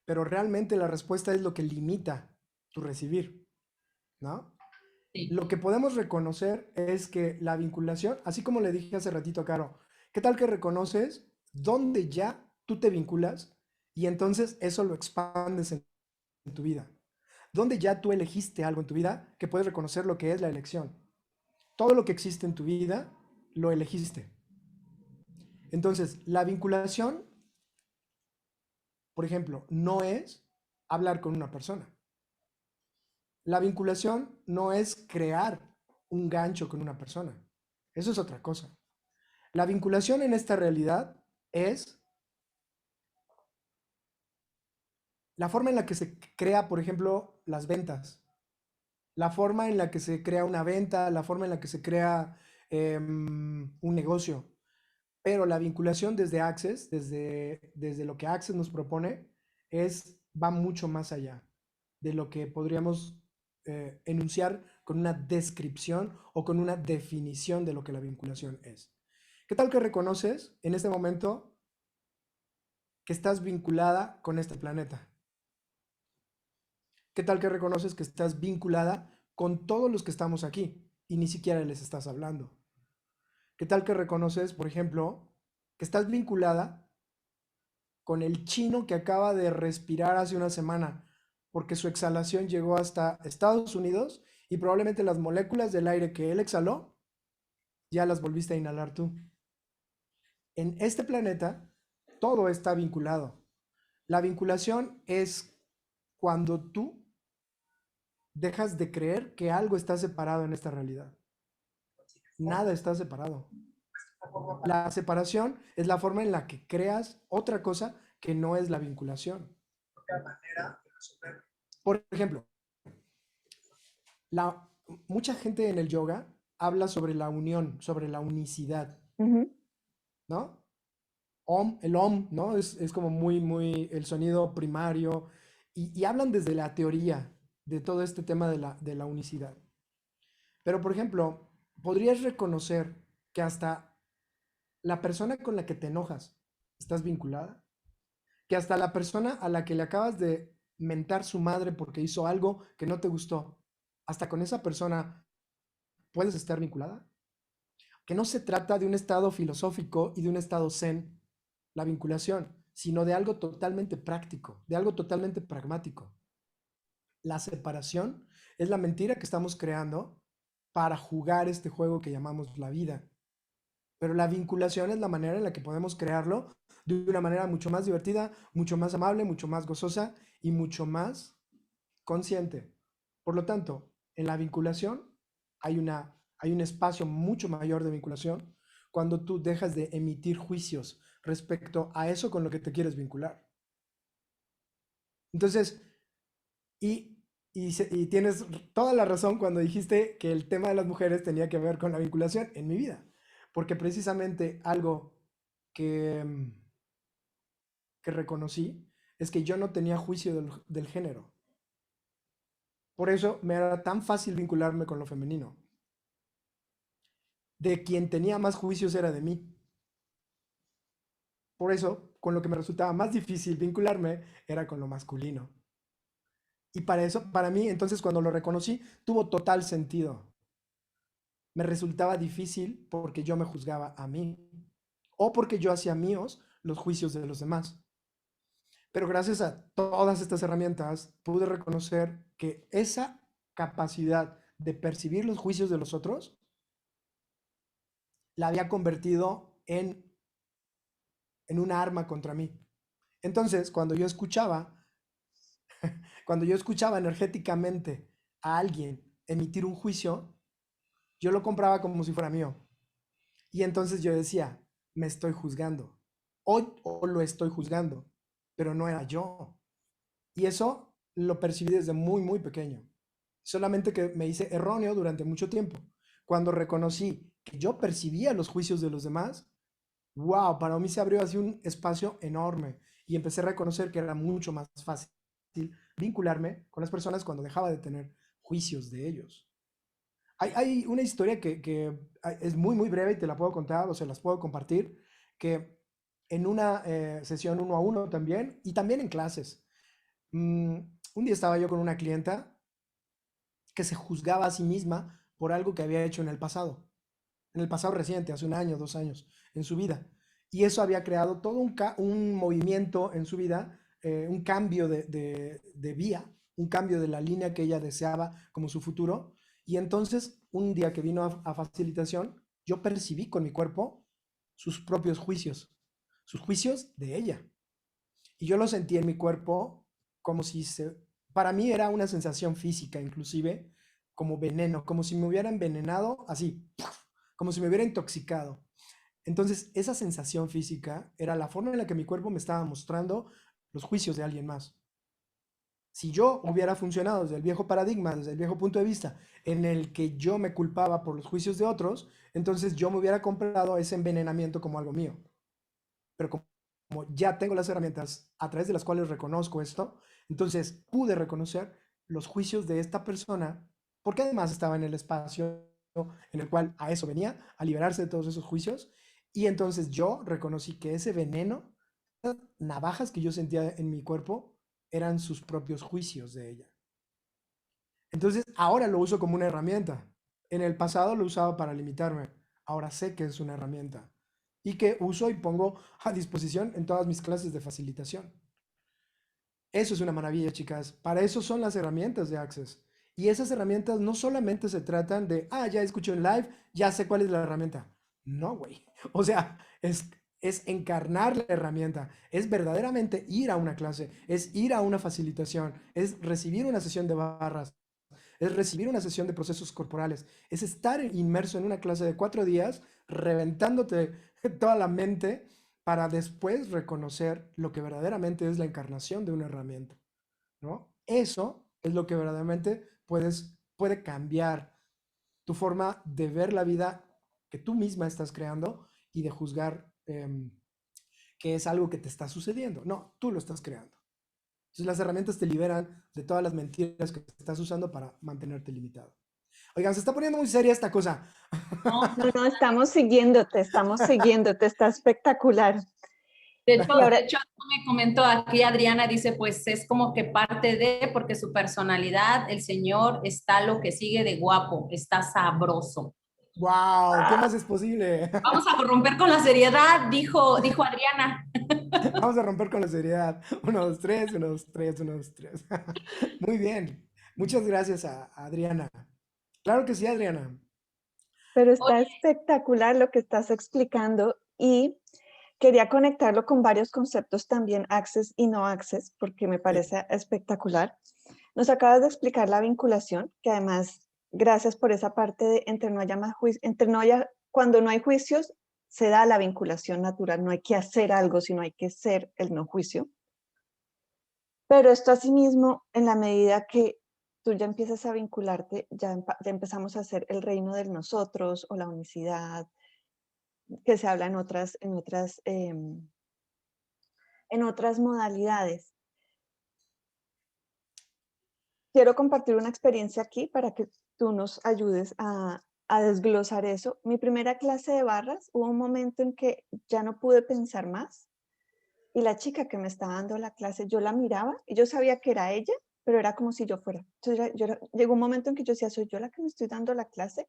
pero realmente la respuesta es lo que limita tu recibir, ¿no? Sí. Lo que podemos reconocer es que la vinculación, así como le dije hace ratito a Caro, ¿qué tal que reconoces dónde ya tú te vinculas y entonces eso lo expandes en tu vida? Donde ya tú elegiste algo en tu vida que puedes reconocer lo que es la elección. Todo lo que existe en tu vida lo elegiste. Entonces, la vinculación, por ejemplo, no es hablar con una persona. La vinculación no es crear un gancho con una persona. Eso es otra cosa. La vinculación en esta realidad es la forma en la que se crea, por ejemplo, las ventas, la forma en la que se crea una venta, la forma en la que se crea un negocio. Pero la vinculación desde Access, desde lo que Access nos propone, va mucho más allá de lo que podríamos enunciar con una descripción o con una definición de lo que la vinculación es. ¿Qué tal que reconoces en este momento que estás vinculada con este planeta? ¿Qué tal que reconoces que estás vinculada con todos los que estamos aquí y ni siquiera les estás hablando? ¿Qué tal que reconoces, por ejemplo, que estás vinculada con el chino que acaba de respirar hace una semana porque su exhalación llegó hasta Estados Unidos y probablemente las moléculas del aire que él exhaló ya las volviste a inhalar tú? En este planeta todo está vinculado. La vinculación es cuando tú dejas de creer que algo está separado en esta realidad. Nada está separado. La separación es la forma en la que creas otra cosa que no es la vinculación. Por ejemplo, la, mucha gente en el yoga habla sobre la unión, sobre la unicidad, Ujú. ¿no? El om, ¿no? Es como muy el sonido primario y hablan desde la teoría de todo este tema de la unicidad. Pero, por ejemplo, podrías reconocer que hasta la persona con la que te enojas, ¿estás vinculada? Que hasta la persona a la que le acabas de mentar su madre porque hizo algo que no te gustó, hasta con esa persona puedes estar vinculada. Que no se trata de un estado filosófico y de un estado zen, la vinculación, sino de algo totalmente práctico, de algo totalmente pragmático. La separación es la mentira que estamos creando para jugar este juego que llamamos la vida. Pero la vinculación es la manera en la que podemos crearlo de una manera mucho más divertida, mucho más amable, mucho más gozosa y mucho más consciente. Por lo tanto, en la vinculación hay un espacio mucho mayor de vinculación cuando tú dejas de emitir juicios respecto a eso con lo que te quieres vincular. Entonces, y tienes toda la razón cuando dijiste que el tema de las mujeres tenía que ver con la vinculación en mi vida, porque precisamente algo que, que reconocí es que yo no tenía juicio del género. Por eso me era tan fácil vincularme con lo femenino. De quien tenía más juicios era de mí. Por eso, con lo que me resultaba más difícil vincularme era con lo masculino. Y para eso, para mí, entonces cuando lo reconocí, tuvo total sentido. Me resultaba difícil porque yo me juzgaba a mí o porque yo hacía míos los juicios de los demás. Pero gracias a todas estas herramientas pude reconocer que esa capacidad de percibir los juicios de los otros la había convertido en una arma contra mí. Entonces, cuando yo escuchaba energéticamente a alguien emitir un juicio, yo lo compraba como si fuera mío. Y entonces yo decía, me estoy juzgando. O lo estoy juzgando, pero no era yo. Y eso lo percibí desde muy, muy pequeño. Solamente que me hice erróneo durante mucho tiempo. Cuando reconocí que yo percibía los juicios de los demás, wow, para mí se abrió así un espacio enorme y empecé a reconocer que era mucho más fácil vincularme con las personas cuando dejaba de tener juicios de ellos. Hay una historia que es muy, muy breve y te la puedo contar o se las puedo compartir, que en una sesión uno a uno también y también en clases, un día estaba yo con una clienta que se juzgaba a sí misma por algo que había hecho en el pasado reciente, hace un año, 2 años, en su vida. Y eso había creado todo un movimiento en su vida, un cambio de vía, un cambio de la línea que ella deseaba como su futuro. Y entonces, un día que vino a facilitación, yo percibí con mi cuerpo sus propios juicios, sus juicios de ella. Y yo lo sentí en mi cuerpo como si para mí era una sensación física, inclusive, como veneno, como si me hubiera envenenado, así, como si me hubiera intoxicado. Entonces, esa sensación física era la forma en la que mi cuerpo me estaba mostrando los juicios de alguien más. Si yo hubiera funcionado desde el viejo paradigma, desde el viejo punto de vista, en el que yo me culpaba por los juicios de otros, entonces yo me hubiera comprado ese envenenamiento como algo mío. Pero como ya tengo las herramientas a través de las cuales reconozco esto, entonces pude reconocer los juicios de esta persona, porque además estaba en el espacio en el cual a eso venía, a liberarse de todos esos juicios, y entonces yo reconocí que ese veneno, esas navajas que yo sentía en mi cuerpo, eran sus propios juicios de ella. Entonces ahora lo uso como una herramienta. En el pasado lo usaba para limitarme. Ahora sé que es una herramienta y que uso y pongo a disposición en todas mis clases de facilitación. Eso es una maravilla, chicas. Para eso son las herramientas de Access. Y esas herramientas no solamente se tratan de, ya escuché en live, ya sé cuál es la herramienta. No, güey. O sea, es encarnar la herramienta, es verdaderamente ir a una clase, es ir a una facilitación, es recibir una sesión de barras, es recibir una sesión de procesos corporales, es estar inmerso en una clase de 4 días, reventándote toda la mente para después reconocer lo que verdaderamente es la encarnación de una herramienta, ¿no? Eso es lo que verdaderamente puede cambiar tu forma de ver la vida que tú misma estás creando y de juzgar que es algo que te está sucediendo. No, tú lo estás creando. Entonces las herramientas te liberan de todas las mentiras que estás usando para mantenerte limitado. Oigan, se está poniendo muy seria esta cosa. No, No, no, estamos siguiéndote, está espectacular. de Y ahora, hecho, me comentó aquí Adriana, dice, pues es como que parte de, porque su personalidad, el señor está lo que sigue de guapo, está sabroso. ¡Wow! ¿Qué más es posible? Vamos a romper con la seriedad, dijo Adriana. Vamos a romper con la seriedad. 1, 2, 3, 1, 2, 3, 1, 2, 3. Muy bien. Muchas gracias a Adriana. Claro que sí, Adriana. pero está Oye, espectacular lo que estás explicando y quería conectarlo con varios conceptos también, access y no access, porque me Sí. parece espectacular. Nos acabas de explicar la vinculación, que además, gracias por esa parte de entre no haya más juicios, cuando no hay juicios, se da la vinculación natural, no hay que hacer algo, sino hay que ser el no juicio. Pero esto asimismo, en la medida que tú ya empiezas a vincularte, ya empezamos a hacer el reino del nosotros o la unicidad, que se habla en otras modalidades. Quiero compartir una experiencia aquí para que tú nos ayudes a desglosar eso. Mi primera clase de barras, hubo un momento en que ya no pude pensar más y la chica que me estaba dando la clase, yo la miraba y yo sabía que era ella, pero era como si yo fuera. Entonces llegó un momento en que yo decía, ¿soy yo la que me estoy dando la clase?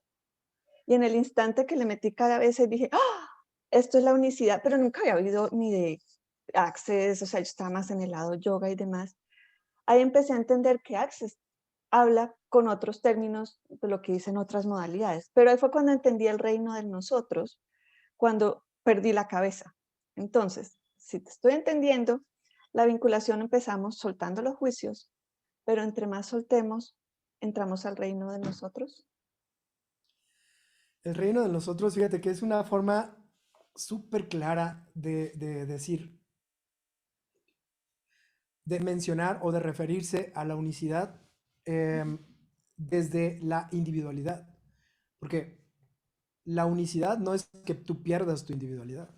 Y en el instante que le metí cada vez dije, ¡ah! Esto es la unicidad, pero nunca había oído ni de Access, o sea, yo estaba más en el lado yoga y demás. Ahí empecé a entender que Access habla con otros términos de lo que dicen otras modalidades, pero ahí fue cuando entendí el reino del nosotros, cuando perdí la cabeza. Entonces, si te estoy entendiendo, la vinculación empezamos soltando los juicios, pero entre más soltemos, entramos al reino de nosotros. El reino de nosotros, fíjate que es una forma súper clara de decir, de mencionar o de referirse a la unicidad em, desde la individualidad. Porque la unicidad no es que tú pierdas tu individualidad.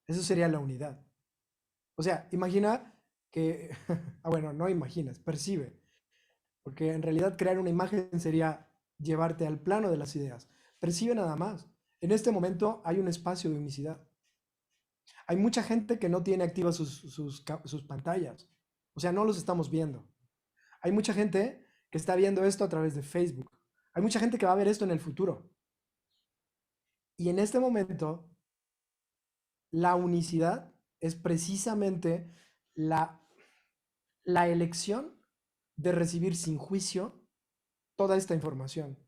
Eso sería la unidad. O sea, imagina que, bueno, no imaginas, percibe. Porque en realidad crear una imagen sería llevarte al plano de las ideas. Percibe nada más. En este momento hay un espacio de unicidad. Hay mucha gente que no tiene activas sus pantallas. O sea, no los estamos viendo. Hay mucha gente que está viendo esto a través de Facebook. Hay mucha gente que va a ver esto en el futuro. Y en este momento, la unicidad es precisamente la, la elección de recibir sin juicio toda esta información.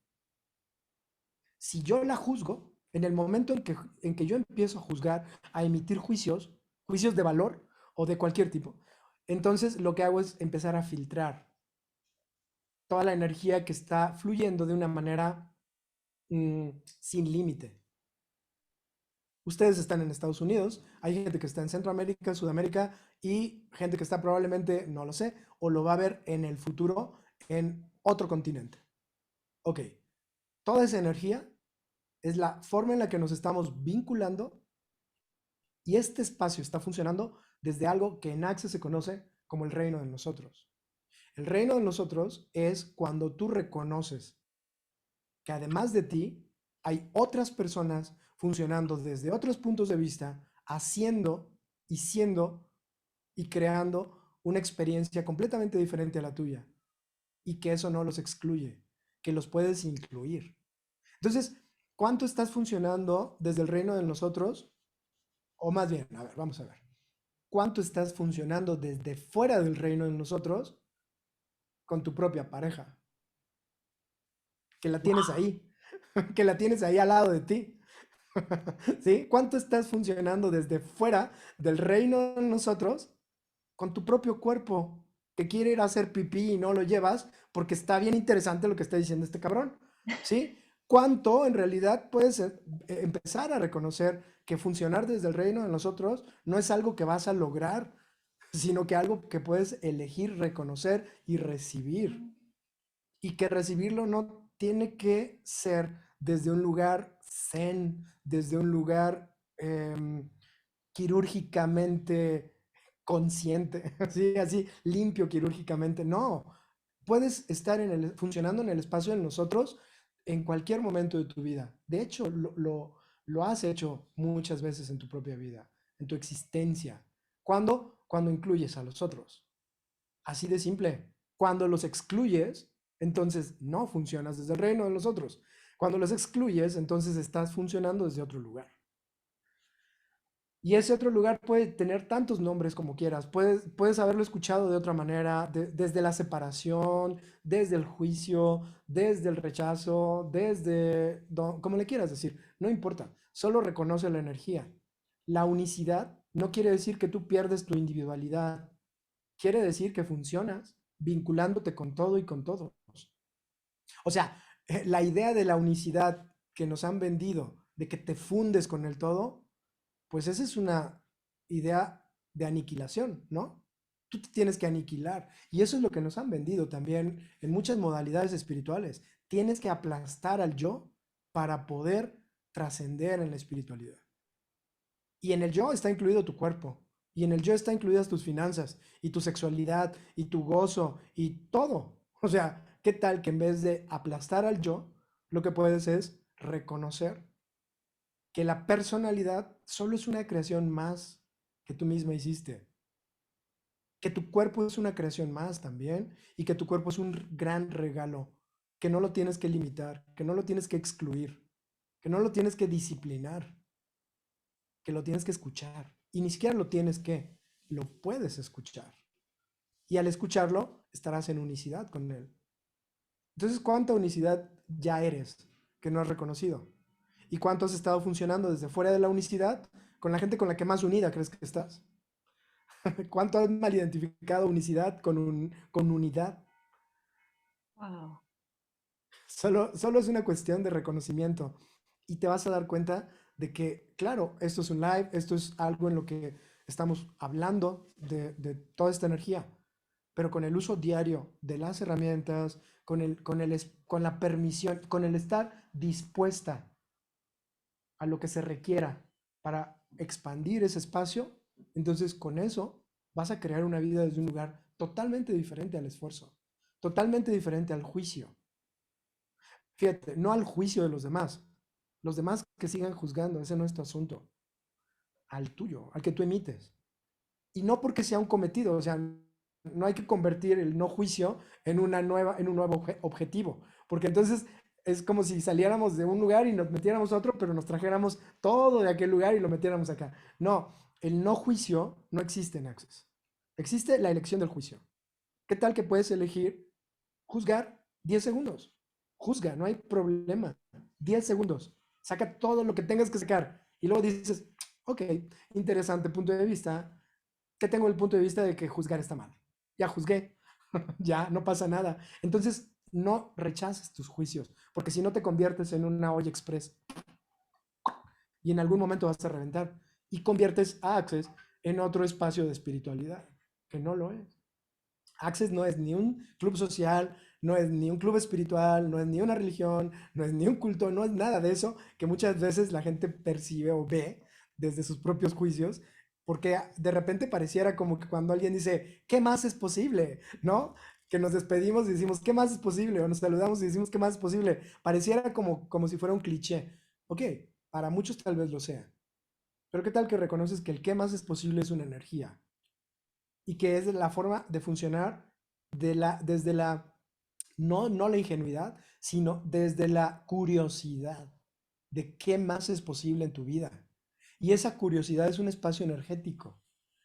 Si yo la juzgo, en el momento en que yo empiezo a juzgar, a emitir juicios, juicios de valor o de cualquier tipo, entonces lo que hago es empezar a filtrar toda la energía que está fluyendo de una manera sin límite. Ustedes están en Estados Unidos, hay gente que está en Centroamérica, Sudamérica y gente que está probablemente, no lo sé, o lo va a ver en el futuro en otro continente. Ok, toda esa energía es la forma en la que nos estamos vinculando y este espacio está funcionando desde algo que en Access se conoce como el reino de nosotros. El reino de nosotros es cuando tú reconoces que además de ti hay otras personas funcionando desde otros puntos de vista, haciendo y siendo y creando una experiencia completamente diferente a la tuya y que eso no los excluye, que los puedes incluir. Entonces, ¿cuánto estás funcionando desde el reino de nosotros? O más bien, a ver, vamos a ver. ¿Cuánto estás funcionando desde fuera del reino de nosotros con tu propia pareja? Que la tienes ahí, que la tienes ahí al lado de ti. ¿Sí? ¿Cuánto estás funcionando desde fuera del reino de nosotros con tu propio cuerpo que quiere ir a hacer pipí y no lo llevas porque está bien interesante lo que está diciendo este cabrón? ¿Sí? ¿Cuánto en realidad puedes empezar a reconocer que funcionar desde el reino de nosotros no es algo que vas a lograr, sino que algo que puedes elegir, reconocer y recibir? Y que recibirlo no tiene que ser desde un lugar zen, desde un lugar quirúrgicamente consciente, así, así, limpio quirúrgicamente. No, puedes estar funcionando en el espacio de nosotros en cualquier momento de tu vida. De hecho, lo has hecho muchas veces en tu propia vida, en tu existencia. ¿Cuándo? Cuando incluyes a los otros. Así de simple. Cuando los excluyes, entonces no funcionas desde el reino de los otros. Cuando los excluyes, entonces estás funcionando desde otro lugar. Y ese otro lugar puede tener tantos nombres como quieras. Puedes haberlo escuchado de otra manera, desde la separación, desde el juicio, desde el rechazo, como le quieras decir. No importa, solo reconoce la energía. La unicidad no quiere decir que tú pierdes tu individualidad. Quiere decir que funcionas vinculándote con todo y con todos. O sea, la idea de la unicidad que nos han vendido, de que te fundes con el todo, pues esa es una idea de aniquilación, ¿no? Tú te tienes que aniquilar. Y eso es lo que nos han vendido también en muchas modalidades espirituales. Tienes que aplastar al yo para poder trascender en la espiritualidad. Y en el yo está incluido tu cuerpo. Y en el yo está incluidas tus finanzas y tu sexualidad y tu gozo y todo. O sea, ¿qué tal que en vez de aplastar al yo, lo que puedes es reconocer que la personalidad solo es una creación más que tú misma hiciste? Que tu cuerpo es una creación más también y que tu cuerpo es un gran regalo, que no lo tienes que limitar, que no lo tienes que excluir, que no lo tienes que disciplinar, que lo tienes que escuchar. Y ni siquiera lo tienes que, lo puedes escuchar. Y al escucharlo, estarás en unicidad con él. Entonces, ¿cuánta unicidad ya eres que no has reconocido? ¿Y cuánto has estado funcionando desde fuera de la unicidad con la gente con la que más unida crees que estás? ¿Cuánto has mal identificado unicidad con unidad? Wow. Solo es una cuestión de reconocimiento y te vas a dar cuenta de que, claro, esto es un live, esto es algo en lo que estamos hablando de toda esta energía, pero con el uso diario de las herramientas, con la permisión, con el estar dispuesta a lo que se requiera para expandir ese espacio, entonces con eso vas a crear una vida desde un lugar totalmente diferente al esfuerzo, totalmente diferente al juicio. Fíjate, no al juicio de los demás. Los demás que sigan juzgando, ese no es tu asunto. Al tuyo, al que tú emites. Y no porque sea un cometido, o sea, no hay que convertir el no juicio en un nuevo objetivo, porque entonces es como si saliéramos de un lugar y nos metiéramos a otro, pero nos trajéramos todo de aquel lugar y lo metiéramos acá. No, el no juicio no existe en Access. Existe la elección del juicio. ¿Qué tal que puedes elegir juzgar 10 segundos? Juzga, no hay problema. 10 segundos. Saca todo lo que tengas que sacar. Y luego dices, ok, interesante punto de vista. Que tengo el punto de vista de que juzgar está mal. Ya juzgué, ya no pasa nada. Entonces, no rechaces tus juicios, porque si no te conviertes en una olla express y en algún momento vas a reventar y conviertes a Access en otro espacio de espiritualidad, que no lo es. Access no es ni un club social, no es ni un club espiritual, no es ni una religión, no es ni un culto, no es nada de eso que muchas veces la gente percibe o ve desde sus propios juicios, porque de repente pareciera como que cuando alguien dice, ¿qué más es posible? ¿No? Que nos despedimos y decimos, ¿qué más es posible? O nos saludamos y decimos, ¿qué más es posible? Pareciera como si fuera un cliché. Ok, para muchos tal vez lo sea, pero ¿qué tal que reconoces que el qué más es posible es una energía? Y que es la forma de funcionar desde la, no la ingenuidad, sino desde la curiosidad de qué más es posible en tu vida. Y esa curiosidad es un espacio energético.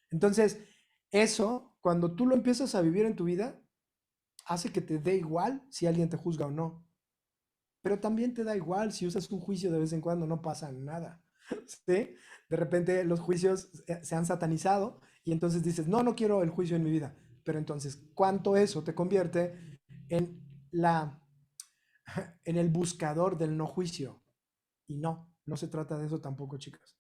Entonces, eso, cuando tú lo empiezas a vivir en tu vida, hace que te dé igual si alguien te juzga o no. Pero también te da igual si usas un juicio de vez en cuando, no pasa nada. ¿Sí? De repente los juicios se han satanizado y entonces dices, no, no quiero el juicio en mi vida. Pero entonces, ¿cuánto eso te convierte en la, en el buscador del no juicio? Y no, no se trata de eso tampoco, chicas.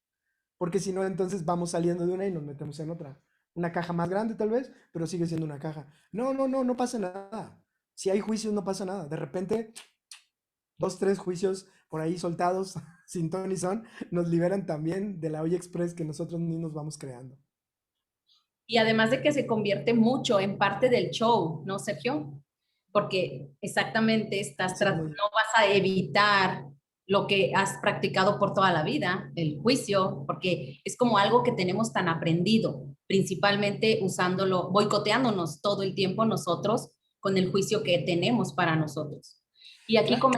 Porque si no, entonces vamos saliendo de una y nos metemos en otra. Una caja más grande tal vez, pero sigue siendo una caja. No, no, no, no pasa nada. Si hay juicios, no pasa nada. De repente dos, tres juicios por ahí soltados, sin ton ni son, nos liberan también de la olla express que nosotros mismos vamos creando. Y además de que se convierte mucho en parte del show, ¿no, Sergio? Porque exactamente Así como no vas a evitar lo que has practicado por toda la vida, el juicio, porque es como algo que tenemos tan aprendido, principalmente usándolo, boicoteándonos todo el tiempo nosotros con el juicio que tenemos para nosotros. Y aquí claro,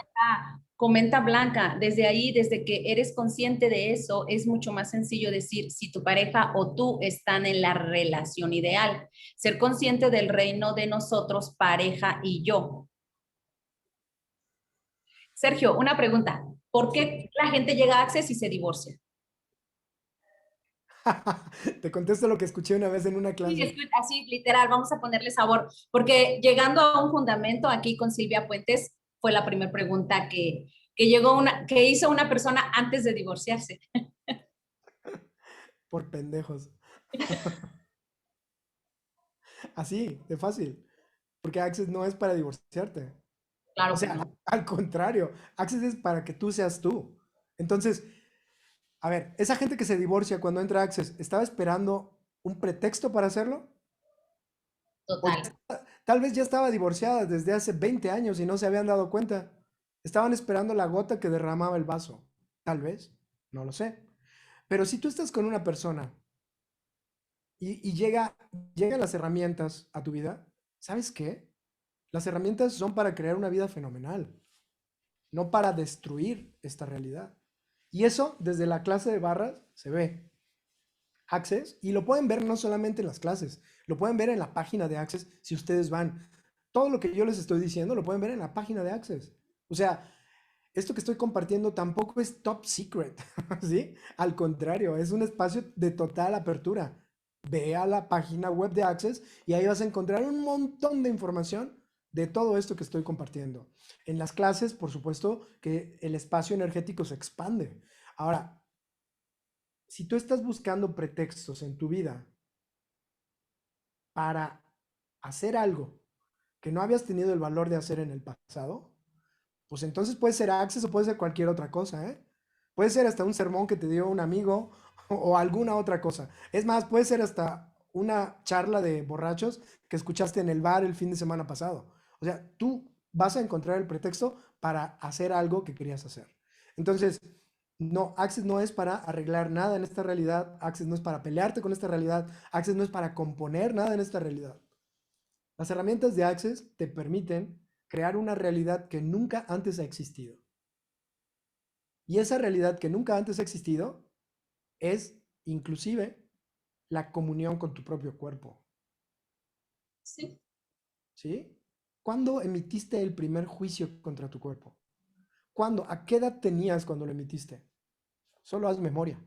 comenta Blanca, desde ahí, desde que eres consciente de eso, es mucho más sencillo decir si tu pareja o tú están en la relación ideal. Ser consciente del reino de nosotros, pareja y yo. Sergio, una pregunta. ¿Por qué la gente llega a Access y se divorcia? te contesto lo que escuché una vez en una Sí, es clase. que así, literal, vamos a ponerle sabor. Porque llegando a un fundamento aquí con Silvia Puentes, fue la primera pregunta que hizo una persona antes de divorciarse. Por pendejos. Así, de fácil. Porque Access no es para divorciarte. O Claro que sea, no. al contrario, Access es para que tú seas tú. Entonces, a ver, esa gente que se divorcia cuando entra a Access, ¿estaba esperando un pretexto para hacerlo? O Total. tal vez ya estaba divorciada desde hace 20 años y no se habían dado cuenta. Estaban esperando la gota que derramaba el vaso. Tal vez, no lo sé. Pero si tú estás con una persona y llegan las herramientas a tu vida, ¿sabes qué? Las herramientas son para crear una vida fenomenal, no para destruir esta realidad. Y eso desde la clase de barras se ve. Access, y lo pueden ver no solamente en las clases, lo pueden ver en la página de Access si ustedes van. Todo lo que yo les estoy diciendo lo pueden ver en la página de Access. O sea, esto que estoy compartiendo tampoco es top secret, ¿sí? Al contrario, es un espacio de total apertura. Ve a la página web de Access y ahí vas a encontrar un montón de información de todo esto que estoy compartiendo. En las clases, por supuesto, que el espacio energético se expande. Ahora, si tú estás buscando pretextos en tu vida para hacer algo que no habías tenido el valor de hacer en el pasado, pues entonces puede ser Access o puede ser cualquier otra cosa, ¿eh? Puede ser hasta un sermón que te dio un amigo o alguna otra cosa. Es más, puede ser hasta una charla de borrachos que escuchaste en el bar el fin de semana pasado. O sea, tú vas a encontrar el pretexto para hacer algo que querías hacer. Entonces, no, Access no es para arreglar nada en esta realidad, Access no es para pelearte con esta realidad, Access no es para componer nada en esta realidad. Las herramientas de Access te permiten crear una realidad que nunca antes ha existido. Y esa realidad que nunca antes ha existido es inclusive la comunión con tu propio cuerpo. Sí. ¿Sí? ¿Cuándo emitiste el primer juicio contra tu cuerpo? ¿Cuándo? ¿A qué edad tenías cuando lo emitiste? Solo haz memoria.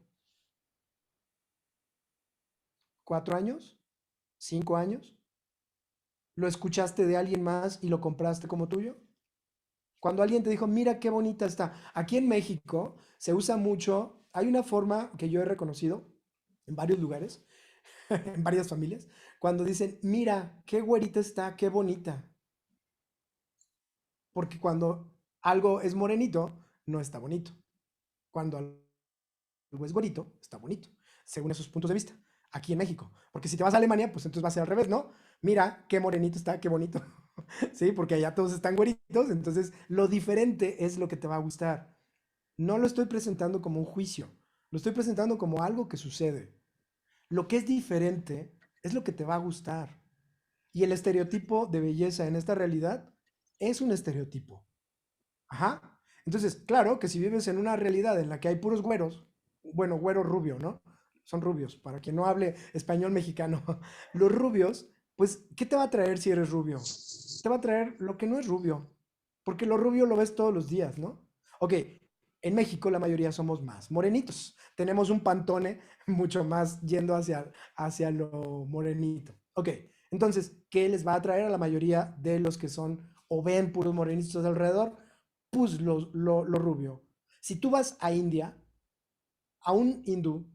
¿4 años? ¿5 años? ¿Lo escuchaste de alguien más y lo compraste como tuyo? Cuando alguien te dijo, mira qué bonita está. Aquí en México se usa mucho, hay una forma que yo he reconocido en varios lugares, en varias familias, cuando dicen, mira qué güerita está, qué bonita. Porque cuando algo es morenito, no está bonito. Cuando algo es güerito, está bonito, según esos puntos de vista, aquí en México. Porque si te vas a Alemania, pues entonces va a ser al revés, ¿no? Mira qué morenito está, qué bonito. Sí, porque allá todos están güeritos, entonces lo diferente es lo que te va a gustar. No lo estoy presentando como un juicio, lo estoy presentando como algo que sucede. Lo que es diferente es lo que te va a gustar. Y el estereotipo de belleza en esta realidad es un estereotipo. Ajá. Entonces, claro que si vives en una realidad en la que hay puros güeros, bueno, güero rubio, ¿no? Son rubios, para quien no hable español mexicano. Los rubios, pues, ¿qué te va a traer si eres rubio? Te va a traer lo que no es rubio, porque lo rubio lo ves todos los días, ¿no? Ok, en México la mayoría somos más morenitos. Tenemos un pantone mucho más yendo hacia lo morenito. Ok, entonces, ¿qué les va a traer a la mayoría de los que son o ven puros morenitos alrededor? Pues lo rubio. Si tú vas a India, a un hindú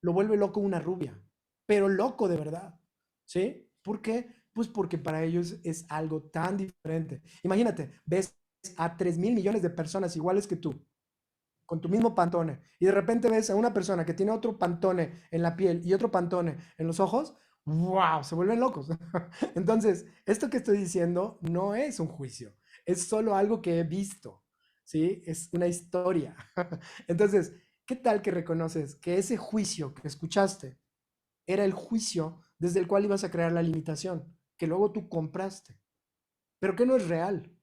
lo vuelve loco una rubia, pero loco de verdad, ¿sí? ¿Por qué? Pues porque para ellos es algo tan diferente. Imagínate, ves a 3.000 millones de personas iguales que tú, con tu mismo pantone, y de repente ves a una persona que tiene otro pantone en la piel y otro pantone en los ojos, ¡wow! Se vuelven locos. Entonces, esto que estoy diciendo no es un juicio, es solo algo que he visto, ¿sí? Es una historia. Entonces, ¿qué tal que reconoces que ese juicio que escuchaste era el juicio desde el cual ibas a crear la limitación, que luego tú compraste, pero que no es real?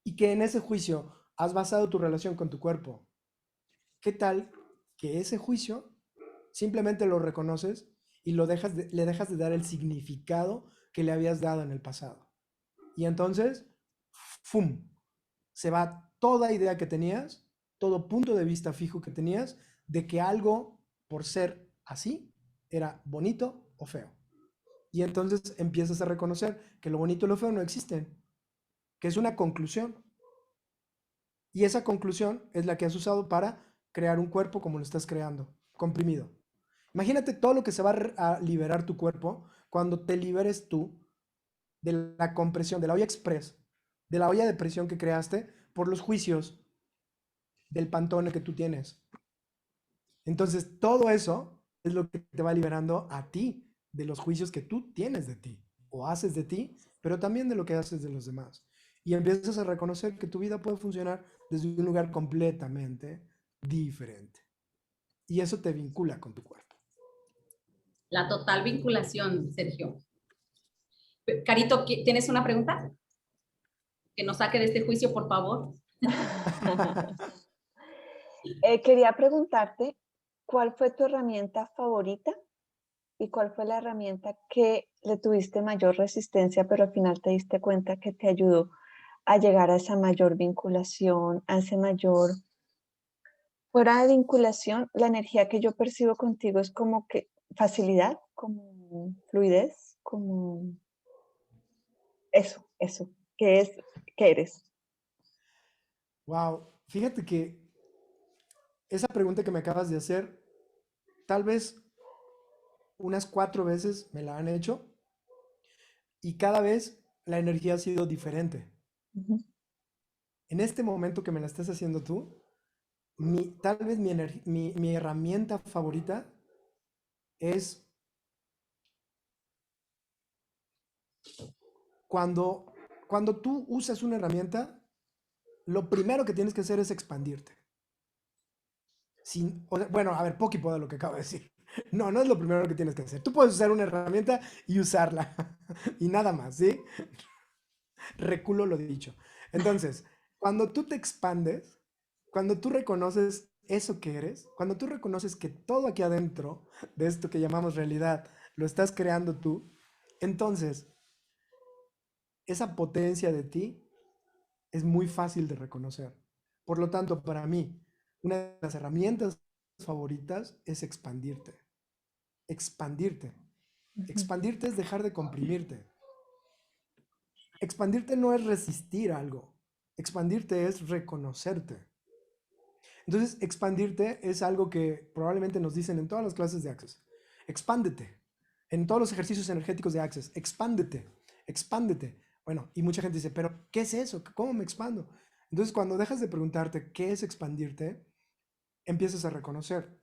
Y que en ese juicio has basado tu relación con tu cuerpo. ¿Qué tal que ese juicio simplemente lo reconoces y le dejas de dar el significado que le habías dado en el pasado? Y entonces, ¡fum! Se va toda idea que tenías, todo punto de vista fijo que tenías de que algo, por ser así, era bonito o feo. Y entonces empiezas a reconocer que lo bonito y lo feo no existen, que es una conclusión. Y esa conclusión es la que has usado para crear un cuerpo como lo estás creando, comprimido. Imagínate todo lo que se va a liberar tu cuerpo cuando te liberes tú de la compresión, de la olla express, de la olla de presión que creaste por los juicios del pantone que tú tienes. Entonces, todo eso es lo que te va liberando a ti de los juicios que tú tienes de ti o haces de ti, pero también de lo que haces de los demás. Y empiezas a reconocer que tu vida puede funcionar desde un lugar completamente diferente. Y eso te vincula con tu cuerpo. La total vinculación, Sergio. Carito, ¿tienes una pregunta? Que nos saque de este juicio, por favor. Quería preguntarte, ¿cuál fue tu herramienta favorita y cuál fue la herramienta que le tuviste mayor resistencia, pero al final te diste cuenta que te ayudó a llegar a esa mayor vinculación, a ese mayor... Fuera de vinculación, la energía que yo percibo contigo es como que facilidad, como fluidez, como eso, que es, que eres. Wow, fíjate que esa pregunta que me acabas de hacer, tal vez unas 4 veces me la han hecho y cada vez la energía ha sido diferente. Ujú. En este momento que me la estás haciendo tú, tal vez mi herramienta favorita es cuando, cuando tú usas una herramienta, lo primero que tienes que hacer es expandirte. Bueno, a ver, poquito de lo que acabo de decir. No, no es lo primero que tienes que hacer. Tú puedes usar una herramienta y usarla. Y nada más, ¿sí? Reculo lo dicho. Entonces, cuando tú te expandes, cuando tú reconoces eso que eres, cuando tú reconoces que todo aquí adentro de esto que llamamos realidad lo estás creando tú, entonces esa potencia de ti es muy fácil de reconocer. Por lo tanto, para mí, una de las herramientas favoritas es expandirte. Expandirte. Ujú. Expandirte es dejar de comprimirte. Expandirte no es resistir algo. Expandirte es reconocerte. Entonces, expandirte es algo que probablemente nos dicen en todas las clases de Access. Expándete. En todos los ejercicios energéticos de Access. Expándete. Expándete. Bueno, y mucha gente dice, pero ¿qué es eso? ¿Cómo me expando? Entonces, cuando dejas de preguntarte qué es expandirte, empiezas a reconocer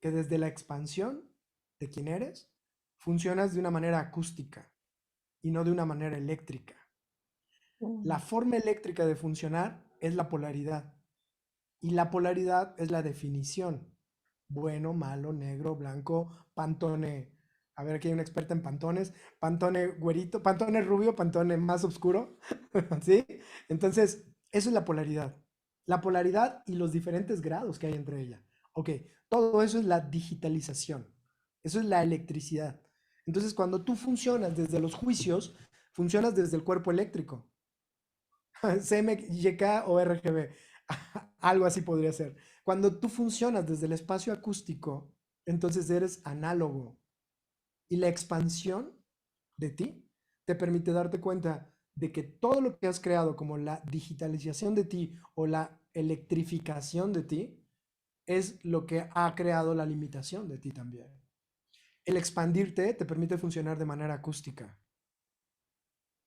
que desde la expansión de quién eres, funcionas de una manera acústica y no de una manera eléctrica. La Mm. forma eléctrica de funcionar es la polaridad. Y la polaridad es la definición. Bueno, malo, negro, blanco, pantone. A ver, aquí hay una experta en pantones. Pantone güerito, pantone rubio, pantone más oscuro. ¿Sí? Entonces, eso es la polaridad. La polaridad y los diferentes grados que hay entre ella. Ok, todo eso es la digitalización. Eso es la electricidad. Entonces, cuando tú funcionas desde los juicios, funcionas desde el cuerpo eléctrico. CMYK o RGB. Algo así podría ser. Cuando tú funcionas desde el espacio acústico, entonces eres análogo. Y la expansión de ti te permite darte cuenta de que todo lo que has creado, como la digitalización de ti o la electrificación de ti, es lo que ha creado la limitación de ti también. El expandirte te permite funcionar de manera acústica,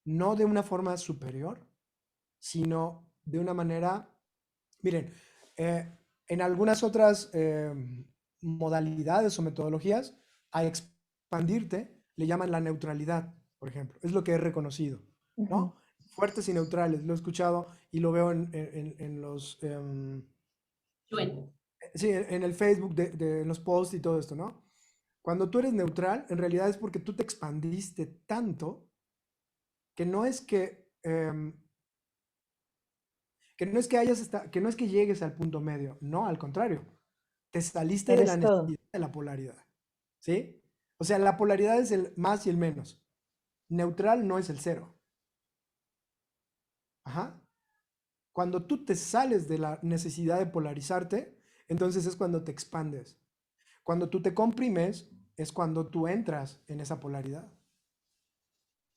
no de una forma superior, sino de una manera, miren, en algunas otras modalidades o metodologías, a expandirte le llaman la neutralidad, por ejemplo. Es lo que he reconocido, Ujú. ¿no? Fuertes y neutrales, lo he escuchado y lo veo en los, Bueno, sí, en el Facebook de los posts y todo esto, ¿no? Cuando tú eres neutral, en realidad es porque tú te expandiste tanto que no es que no es que que no es que llegues al punto medio, no, al contrario, te saliste de la Eres todo. necesidad de la polaridad, ¿sí? O sea, la polaridad es el más y el menos. Neutral no es el cero. Ajá. Cuando tú te sales de la necesidad de polarizarte, entonces es cuando te expandes. Cuando tú te comprimes, es cuando tú entras en esa polaridad.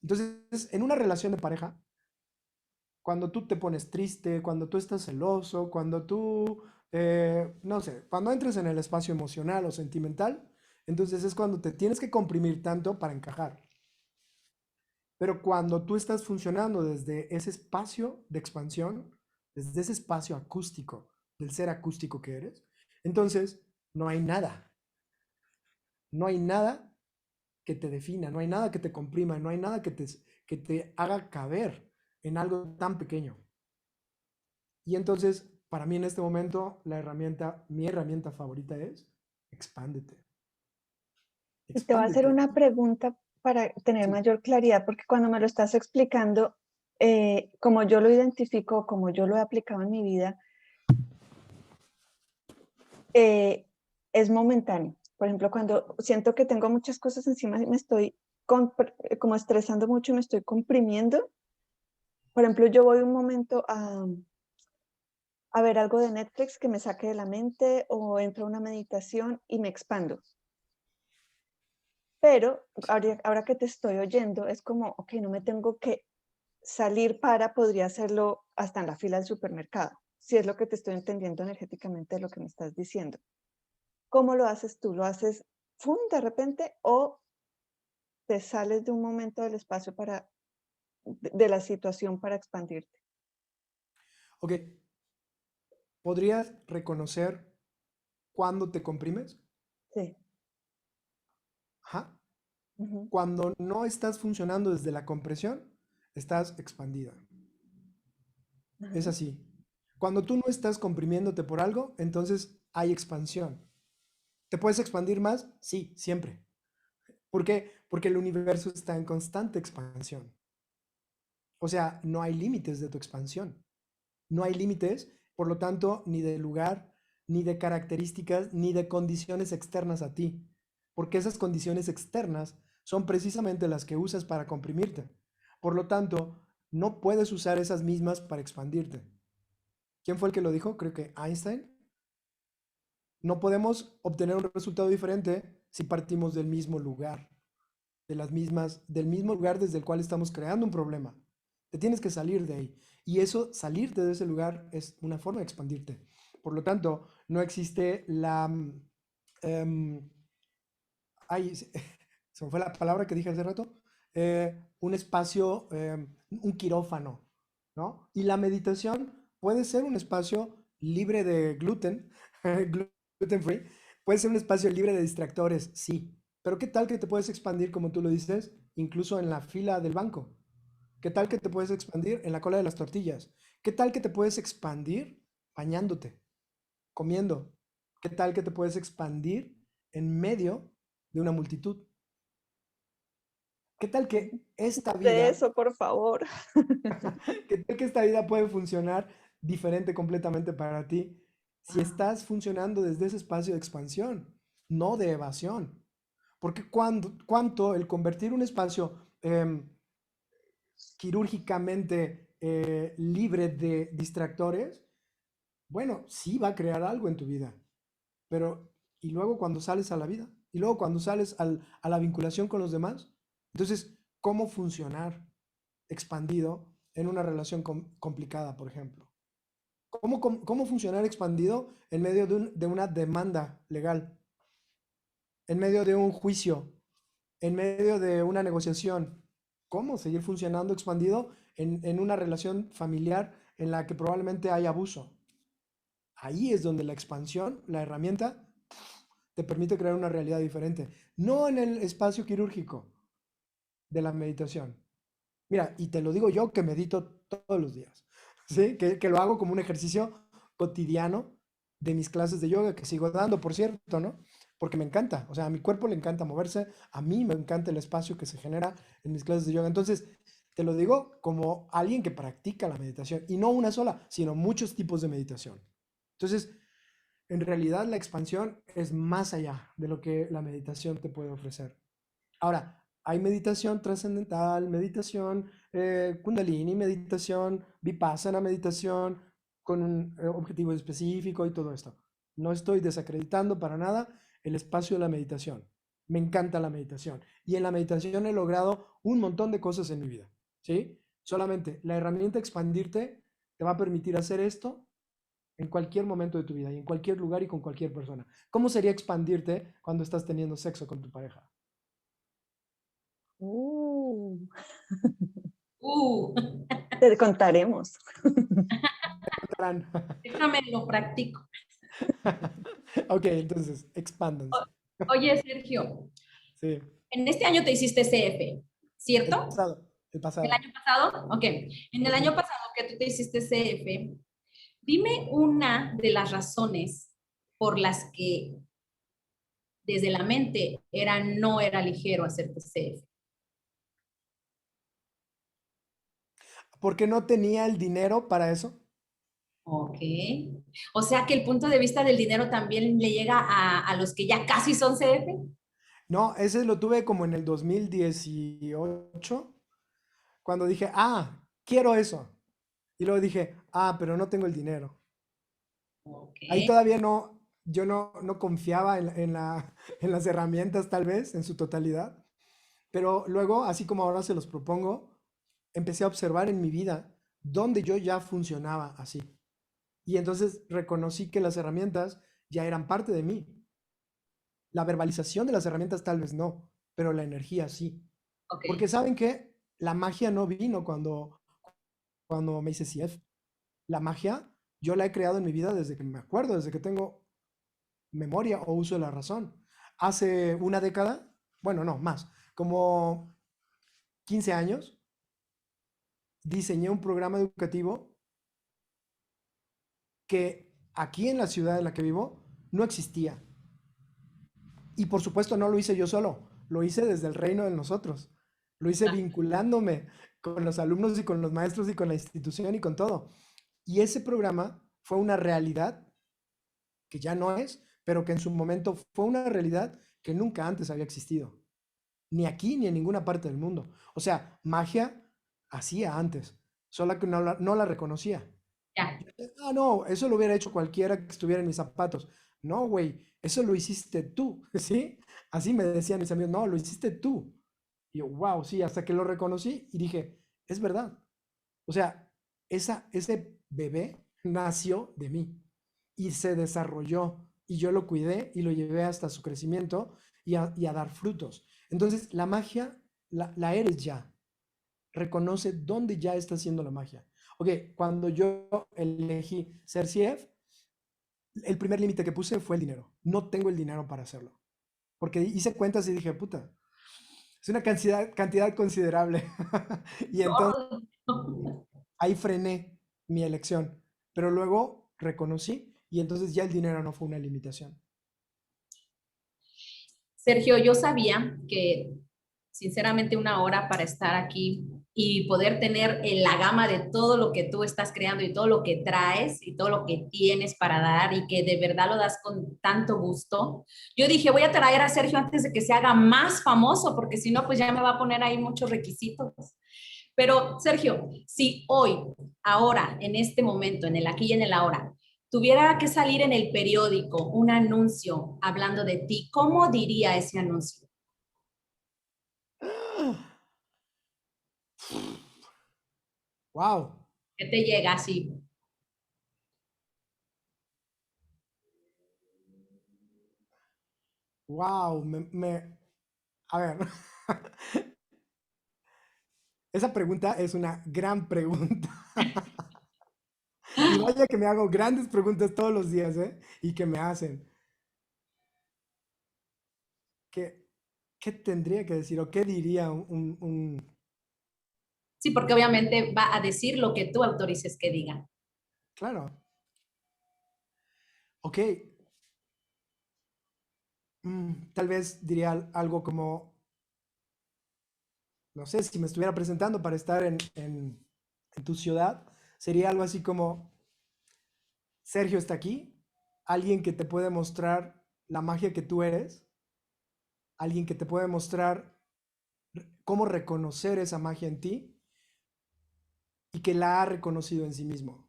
Entonces, en una relación de pareja, cuando tú te pones triste, cuando tú estás celoso, cuando tú, no sé, cuando entres en el espacio emocional o sentimental, entonces es cuando te tienes que comprimir tanto para encajar. Pero cuando tú estás funcionando desde ese espacio de expansión, desde ese espacio acústico, del ser acústico que eres, entonces no hay nada. No hay nada que te defina, no hay nada que te comprima, no hay nada que te haga caber en algo tan pequeño. Y entonces, para mí en este momento, mi herramienta favorita es expándete. Y te voy a hacer Expándete. una pregunta para tener Sí. mayor claridad, porque cuando me lo estás explicando, como yo lo identifico, como yo lo he aplicado en mi vida, es momentáneo. Por ejemplo, cuando siento que tengo muchas cosas encima y me estoy como estresando mucho y me estoy comprimiendo. Por ejemplo, yo voy un momento a ver algo de Netflix que me saque de la mente o entro a una meditación y me expando. Pero ahora que te estoy oyendo, es como, ok, no me tengo que salir podría hacerlo hasta en la fila del supermercado, si es lo que te estoy entendiendo energéticamente de lo que me estás diciendo. ¿Cómo lo haces tú? ¿Lo haces de repente o te sales de un momento del espacio de la situación para expandirte? Ok, ¿podrías reconocer cuándo te comprimes? Sí. Ajá. Ujú, Cuando no estás funcionando desde la compresión, estás expandida. Es ajá. así. Cuando tú no estás comprimiéndote por algo, entonces hay expansión. ¿Te puedes expandir más? Sí, siempre. ¿Por qué? Porque el universo está en constante expansión. O sea, no hay límites de tu expansión. No hay límites, por lo tanto, ni de lugar, ni de características, ni de condiciones externas a ti. Porque esas condiciones externas son precisamente las que usas para comprimirte. Por lo tanto, no puedes usar esas mismas para expandirte. ¿Quién fue el que lo dijo? Creo que Einstein. No podemos obtener un resultado diferente si partimos del mismo lugar, del mismo lugar desde el cual estamos creando un problema. Te tienes que salir de ahí. Y eso, salirte de ese lugar, es una forma de expandirte. Por lo tanto, no existe em, ay, se me fue la palabra que dije hace rato. Un espacio, un quirófano, ¿no? Y la meditación puede ser un espacio libre de gluten, gluten free, puede ser un espacio libre de distractores, sí. Pero ¿qué tal que te puedes expandir, como tú lo dices, incluso en la fila del banco? ¿Qué tal que te puedes expandir en la cola de las tortillas? ¿Qué tal que te puedes expandir bañándote, comiendo? ¿Qué tal que te puedes expandir en medio de una multitud? ¿Qué tal que esta De vida, eso, por favor. qué tal que esta vida puede funcionar diferente completamente para ti si Ah, estás funcionando desde ese espacio de expansión, no de evasión? Porque cuánto el convertir un espacio quirúrgicamente libre de distractores, bueno, sí va a crear algo en tu vida, pero ¿y luego cuando sales a la vida? ¿Y luego cuando sales a la vinculación con los demás? Entonces, ¿cómo funcionar expandido en una relación complicada, por ejemplo? ¿Cómo funcionar expandido en medio de una demanda legal, en medio de un juicio, en medio de una negociación? ¿Cómo seguir funcionando expandido en una relación familiar en la que probablemente hay abuso? Ahí es donde la expansión, la herramienta, te permite crear una realidad diferente. No en el espacio quirúrgico de la meditación. Mira, y te lo digo yo que medito todos los días, ¿sí? Que lo hago como un ejercicio cotidiano de mis clases de yoga que sigo dando, por cierto, ¿no? Porque me encanta, o sea, a mi cuerpo le encanta moverse, a mí me encanta el espacio que se genera en mis clases de yoga. Entonces, te lo digo como alguien que practica la meditación, y no una sola, sino muchos tipos de meditación. Entonces, en realidad la expansión es más allá de lo que la meditación te puede ofrecer. Ahora, hay meditación trascendental, meditación kundalini, meditación vipassana, meditación con un objetivo específico y todo esto. No estoy desacreditando para nada el espacio de la meditación. Me encanta la meditación. Y en la meditación he logrado un montón de cosas en mi vida. ¿Sí? Solamente la herramienta expandirte te va a permitir hacer esto en cualquier momento de tu vida y en cualquier lugar y con cualquier persona. ¿Cómo sería expandirte cuando estás teniendo sexo con tu pareja? uh, Uh, te contaremos. Fran. Déjame lo practico. Ok, entonces, expándanse. Oye, Sergio, Sí, en este año te hiciste CF, el ¿cierto? pasado, el ¿El pasado. año pasado? Ok. En el año 2000. pasado que tú te hiciste CF, dime una de las razones por las que desde la mente no era ligero hacerte CF. Porque no tenía el dinero para eso. Ok. O sea que el punto de vista del dinero también le llega a los que ya casi son CF. No, ese lo tuve como en el 2018, cuando dije, ah, quiero eso. Y luego dije, ah, pero no tengo el dinero. Ok. Ahí todavía no, yo no confiaba en las herramientas tal vez, en su totalidad. Pero luego, así como ahora se los propongo, empecé a observar en mi vida donde yo ya funcionaba así. Y entonces reconocí que las herramientas ya eran parte de mí. La verbalización de las herramientas tal vez no, pero la energía sí. Ok. Porque saben que la magia no vino cuando me hice CF. La magia yo la he creado en mi vida desde que me acuerdo, desde que tengo memoria o uso de la razón. Hace una década, bueno, no, más, como 15 años, diseñé un programa educativo que aquí en la ciudad en la que vivo no existía. Y por supuesto no lo hice yo solo, lo hice desde el reino de nosotros. Lo hice vinculándome con los alumnos y con los maestros y con la institución y con todo. Y ese programa fue una realidad que ya no es, pero que en su momento fue una realidad que nunca antes había existido. Ni aquí ni en ninguna parte del mundo. O sea, magia hacía antes, solo que no la reconocía. Ya. Ah, no, eso lo hubiera hecho cualquiera que estuviera en mis zapatos. No, güey, eso lo hiciste tú, ¿sí? Así me decían mis amigos, no, lo hiciste tú. Y yo, wow, sí, hasta que lo reconocí y dije, es verdad. O sea, ese bebé nació de mí y se desarrolló y yo lo cuidé y lo llevé hasta su crecimiento y a dar frutos. Entonces, la magia la eres ya. Reconoce dónde ya está haciendo la magia. Ok, cuando yo elegí ser CF, el primer límite que puse fue el dinero. No tengo el dinero para hacerlo. Porque hice cuentas y dije, puta, es una cantidad considerable. Y entonces ahí frené mi elección. Pero luego reconocí y entonces ya el dinero no fue una limitación. Sergio, yo sabía que sinceramente una hora para estar aquí y poder tener la gama de todo lo que tú estás creando y todo lo que traes y todo lo que tienes para dar y que de verdad lo das con tanto gusto. Yo dije, voy a traer a Sergio antes de que se haga más famoso, porque si no, pues ya me va a poner ahí muchos requisitos. Pero Sergio, si hoy, ahora, en este momento, en el aquí y en el ahora, tuviera que salir en el periódico un anuncio hablando de ti, ¿cómo diría ese anuncio? Wow, ¿Qué te llega así? wow, a ver, esa pregunta es una gran pregunta. Y vaya que me hago grandes preguntas todos los días, ¿eh? Y que me hacen. ¿Qué, qué tendría que decir o qué diría Sí, porque obviamente va a decir lo que tú autorices que diga. Claro, ok, tal vez diría algo como, no sé, si me estuviera presentando para estar en tu ciudad, sería algo así como, Sergio está aquí, alguien que te puede mostrar la magia que tú eres, alguien que te puede mostrar cómo reconocer esa magia en ti y que la ha reconocido en sí mismo.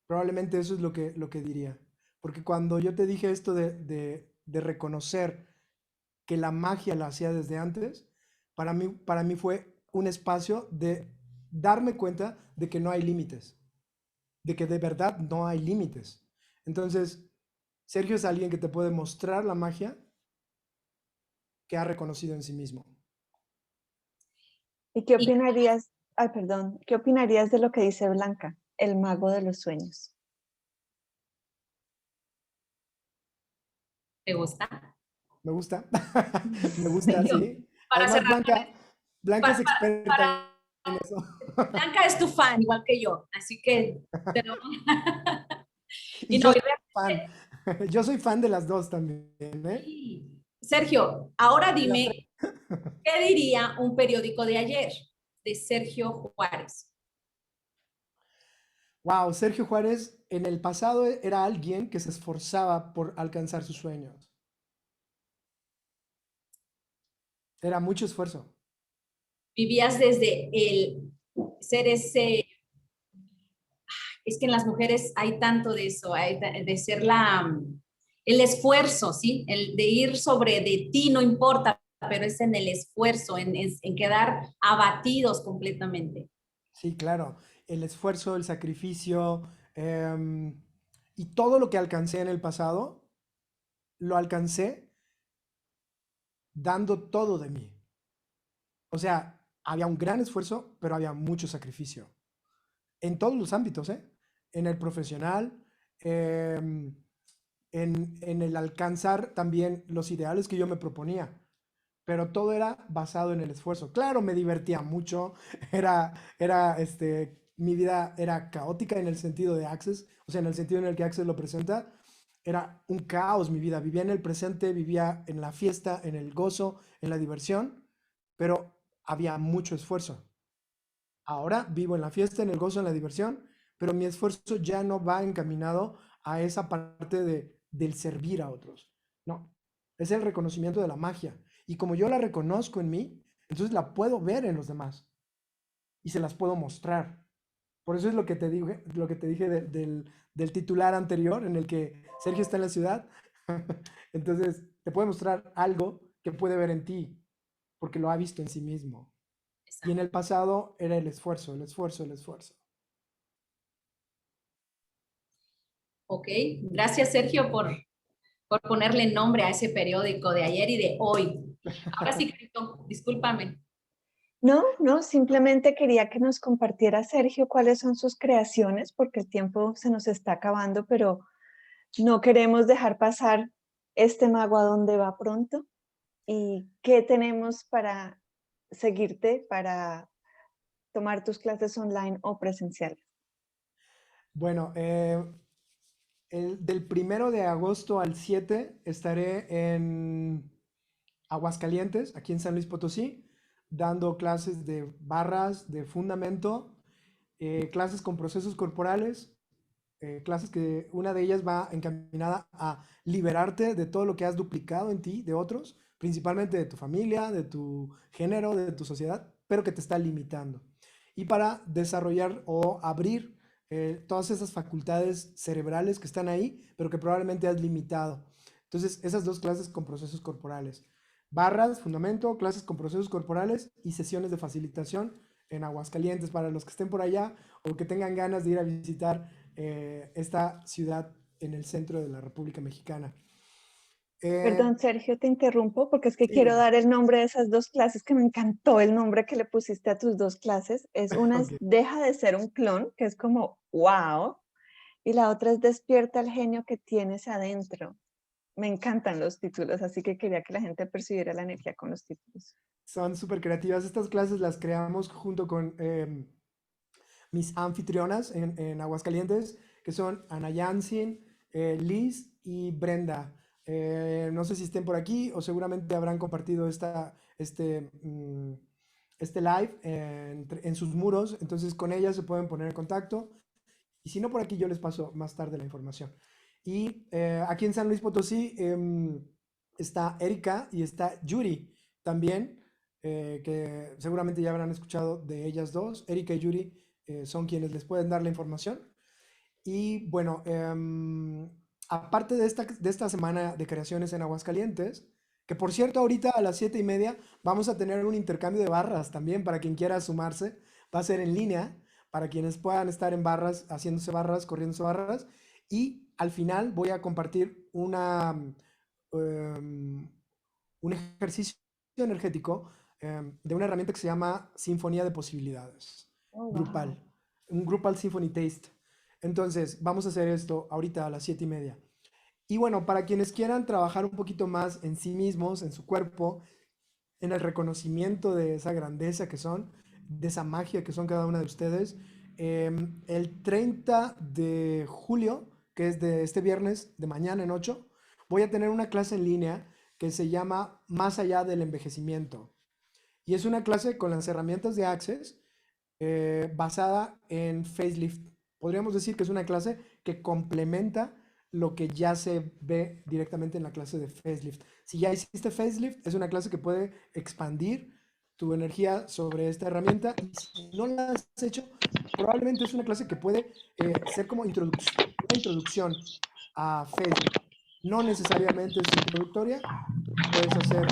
Probablemente eso es lo que diría. Porque cuando yo te dije esto de reconocer que la magia la hacía desde antes, para mí fue un espacio de darme cuenta de que no hay límites, de que de verdad no hay límites. Entonces, Sergio es alguien que te puede mostrar la magia que ha reconocido en sí mismo. ¿Y qué Y opinarías? Ay, perdón, ¿qué opinarías de lo que dice Blanca? el mago de los sueños. ¿Te gusta? Me gusta. Me gusta, sí. Para Además, cerrar con Blanca es para, experta para- en eso. Blanca es tu fan, igual que yo, así que te lo- Y y no, yo y soy fan. Yo soy fan de las dos también, ¿eh? sí. Sergio, ahora De las tres. dime, ¿qué diría un periódico de ayer de Sergio Juárez? Wow, Sergio Juárez en el pasado era alguien que se esforzaba por alcanzar sus sueños. Era mucho esfuerzo. Vivías desde el ser ese, es que en las mujeres hay tanto de eso, de ser el esfuerzo, ¿sí? El de ir sobre de ti, no importa, pero es en el esfuerzo, en quedar abatidos completamente. Sí, claro. El esfuerzo, el sacrificio em, y todo lo que alcancé en el pasado, lo alcancé dando todo de mí. O sea, había un gran esfuerzo, pero había mucho sacrificio. En todos los ámbitos, ¿eh? En el profesional, em, en el alcanzar también los ideales que yo me proponía. Pero todo era basado en el esfuerzo. Claro, me divertía mucho, mi vida era caótica en el sentido de Access, o sea, en el sentido en el que Access lo presenta, era un caos mi vida. Vivía en el presente, vivía en la fiesta, en el gozo, en la diversión, pero había mucho esfuerzo. Ahora vivo en la fiesta, en el gozo, en la diversión, pero mi esfuerzo ya no va encaminado a esa parte del servir a otros. No, es el reconocimiento de la magia. Y como yo la reconozco en mí, entonces la puedo ver en los demás y se las puedo mostrar. Por eso es lo que te dije del titular anterior, en el que Sergio está en la ciudad. Entonces, te puede mostrar algo que puede ver en ti, porque lo ha visto en sí mismo. Y en el pasado era el esfuerzo, el esfuerzo, el esfuerzo. Ok, gracias Sergio por ponerle nombre a ese periódico de ayer y de hoy. Ahora sí, Cristo, discúlpame. No, no, simplemente quería que nos compartiera, Sergio, cuáles son sus creaciones, porque el tiempo se nos está acabando, pero no queremos dejar pasar este mago a donde va pronto. ¿Y qué tenemos para seguirte, para tomar tus clases online o presenciales? Bueno, del 1 de agosto al 7 estaré en Aguascalientes, aquí en San Luis Potosí, dando clases de barras, de fundamento, clases con procesos corporales, clases que una de ellas va encaminada a liberarte de todo lo que has duplicado en ti, de otros, principalmente de tu familia, de tu género, de tu sociedad, pero que te está limitando. Y para desarrollar o abrir todas esas facultades cerebrales que están ahí, pero que probablemente has limitado. Entonces, esas dos clases con procesos corporales. Barras, fundamento, clases con procesos corporales y sesiones de facilitación en Aguascalientes para los que estén por allá o que tengan ganas de ir a visitar esta ciudad en el centro de la República Mexicana. Perdón, Sergio, te interrumpo porque es que Sí, quiero dar el nombre de esas dos clases que me encantó el nombre que le pusiste a tus dos clases. Una es ok. Deja de ser un clon, que es como wow, y la otra es Despierta el genio que tienes adentro. Me encantan los títulos, así que quería que la gente percibiera la energía con los títulos. Son súper creativas. Estas clases las creamos junto con mis anfitrionas en Aguascalientes, que son Ana Yansin, Liz y Brenda. No sé si estén por aquí o seguramente habrán compartido este live en sus muros, entonces con ellas se pueden poner en contacto. Y si no, por aquí yo les paso más tarde la información. Y aquí en San Luis Potosí está Erika y está Yuri también, que seguramente ya habrán escuchado de ellas dos. Erika y Yuri son quienes les pueden dar la información. Y bueno, aparte de esta semana de creaciones en Aguascalientes, que por cierto ahorita a las 7:30 vamos a tener un intercambio de barras también para quien quiera sumarse. Va a ser en línea para quienes puedan estar en barras, haciéndose barras, corriéndose barras. Y al final voy a compartir um, un ejercicio energético de una herramienta que se llama Sinfonía de Posibilidades, Oh, wow. grupal, un Grupal Symphony Taste. Entonces, vamos a hacer esto ahorita a las 7:30. Y bueno, para quienes quieran trabajar un poquito más en sí mismos, en su cuerpo, en el reconocimiento de esa grandeza que son, de esa magia que son cada una de ustedes, el 30 de julio, que es de este viernes, de mañana en 8, voy a tener una clase en línea que se llama Más allá del envejecimiento. Y es una clase con las herramientas de Access basada en facelift. Podríamos decir que es una clase que complementa lo que ya se ve directamente en la clase de facelift. Si ya hiciste facelift, es una clase que puede expandir tu energía sobre esta herramienta. Y si no la has hecho, probablemente es una clase que puede ser como una introducción a facelift. No necesariamente es introductoria, puedes hacer,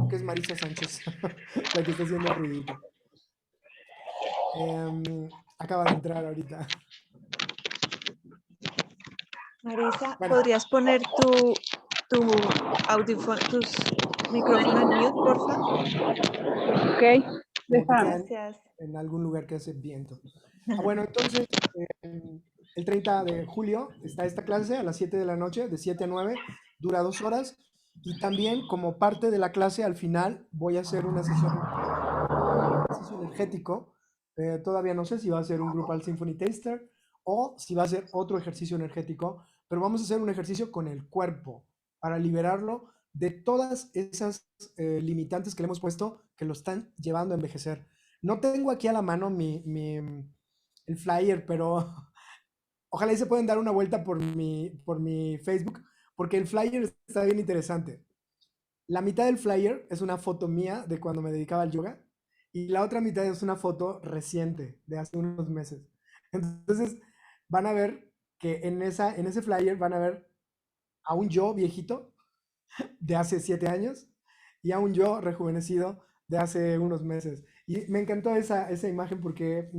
que es Marisa Sánchez, la que está haciendo el ruidito. Acaba de entrar ahorita. Marisa, Bueno, ¿podrías poner tu audífono, tus micrófonos en mute, porfa? Ok, como que deja. está Gracias. en algún lugar que hace viento. Bueno, entonces, el 30 de julio está esta clase a las 7 de la noche, de 7 a 9, dura 2 horas. Y también, como parte de la clase, al final voy a hacer una sesión de ejercicio energético. Todavía no sé si va a ser un Grupal Symphony Taster o si va a ser otro ejercicio energético, pero vamos a hacer un ejercicio con el cuerpo para liberarlo de todas esas limitantes que le hemos puesto que lo están llevando a envejecer. No tengo aquí a la mano el flyer, pero ojalá y se pueden dar una vuelta por mi Facebook, porque el flyer está bien interesante. La mitad del flyer es una foto mía de cuando me dedicaba al yoga y la otra mitad es una foto reciente de hace unos meses. Entonces van a ver que en ese flyer van a ver a un yo viejito de hace 7 años y a un yo rejuvenecido de hace unos meses. Y me encantó esa imagen porque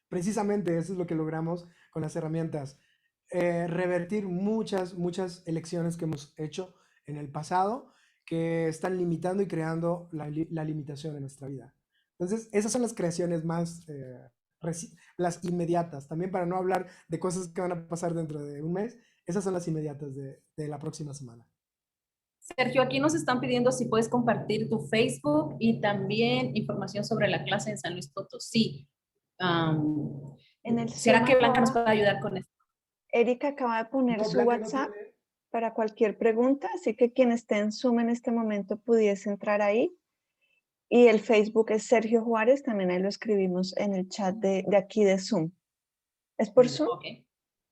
precisamente eso es lo que logramos con las herramientas. Revertir muchas elecciones que hemos hecho en el pasado que están limitando y creando la limitación en nuestra vida. Entonces, esas son las creaciones más, las inmediatas. También para no hablar de cosas que van a pasar dentro de un mes, esas son las inmediatas de la próxima semana. Sergio, aquí nos están pidiendo si puedes compartir tu Facebook y también información sobre la clase en San Luis Potosí. En el ¿Será Zoom que Blanca nos acaba, puede ayudar con esto? Erika acaba de poner No, su Blanca no WhatsApp tiene. para cualquier pregunta, así que quien esté en Zoom en este momento pudiese entrar ahí. Y el Facebook es Sergio Juárez, también ahí lo escribimos en el chat de aquí de Zoom. ¿Es por Zoom Ok.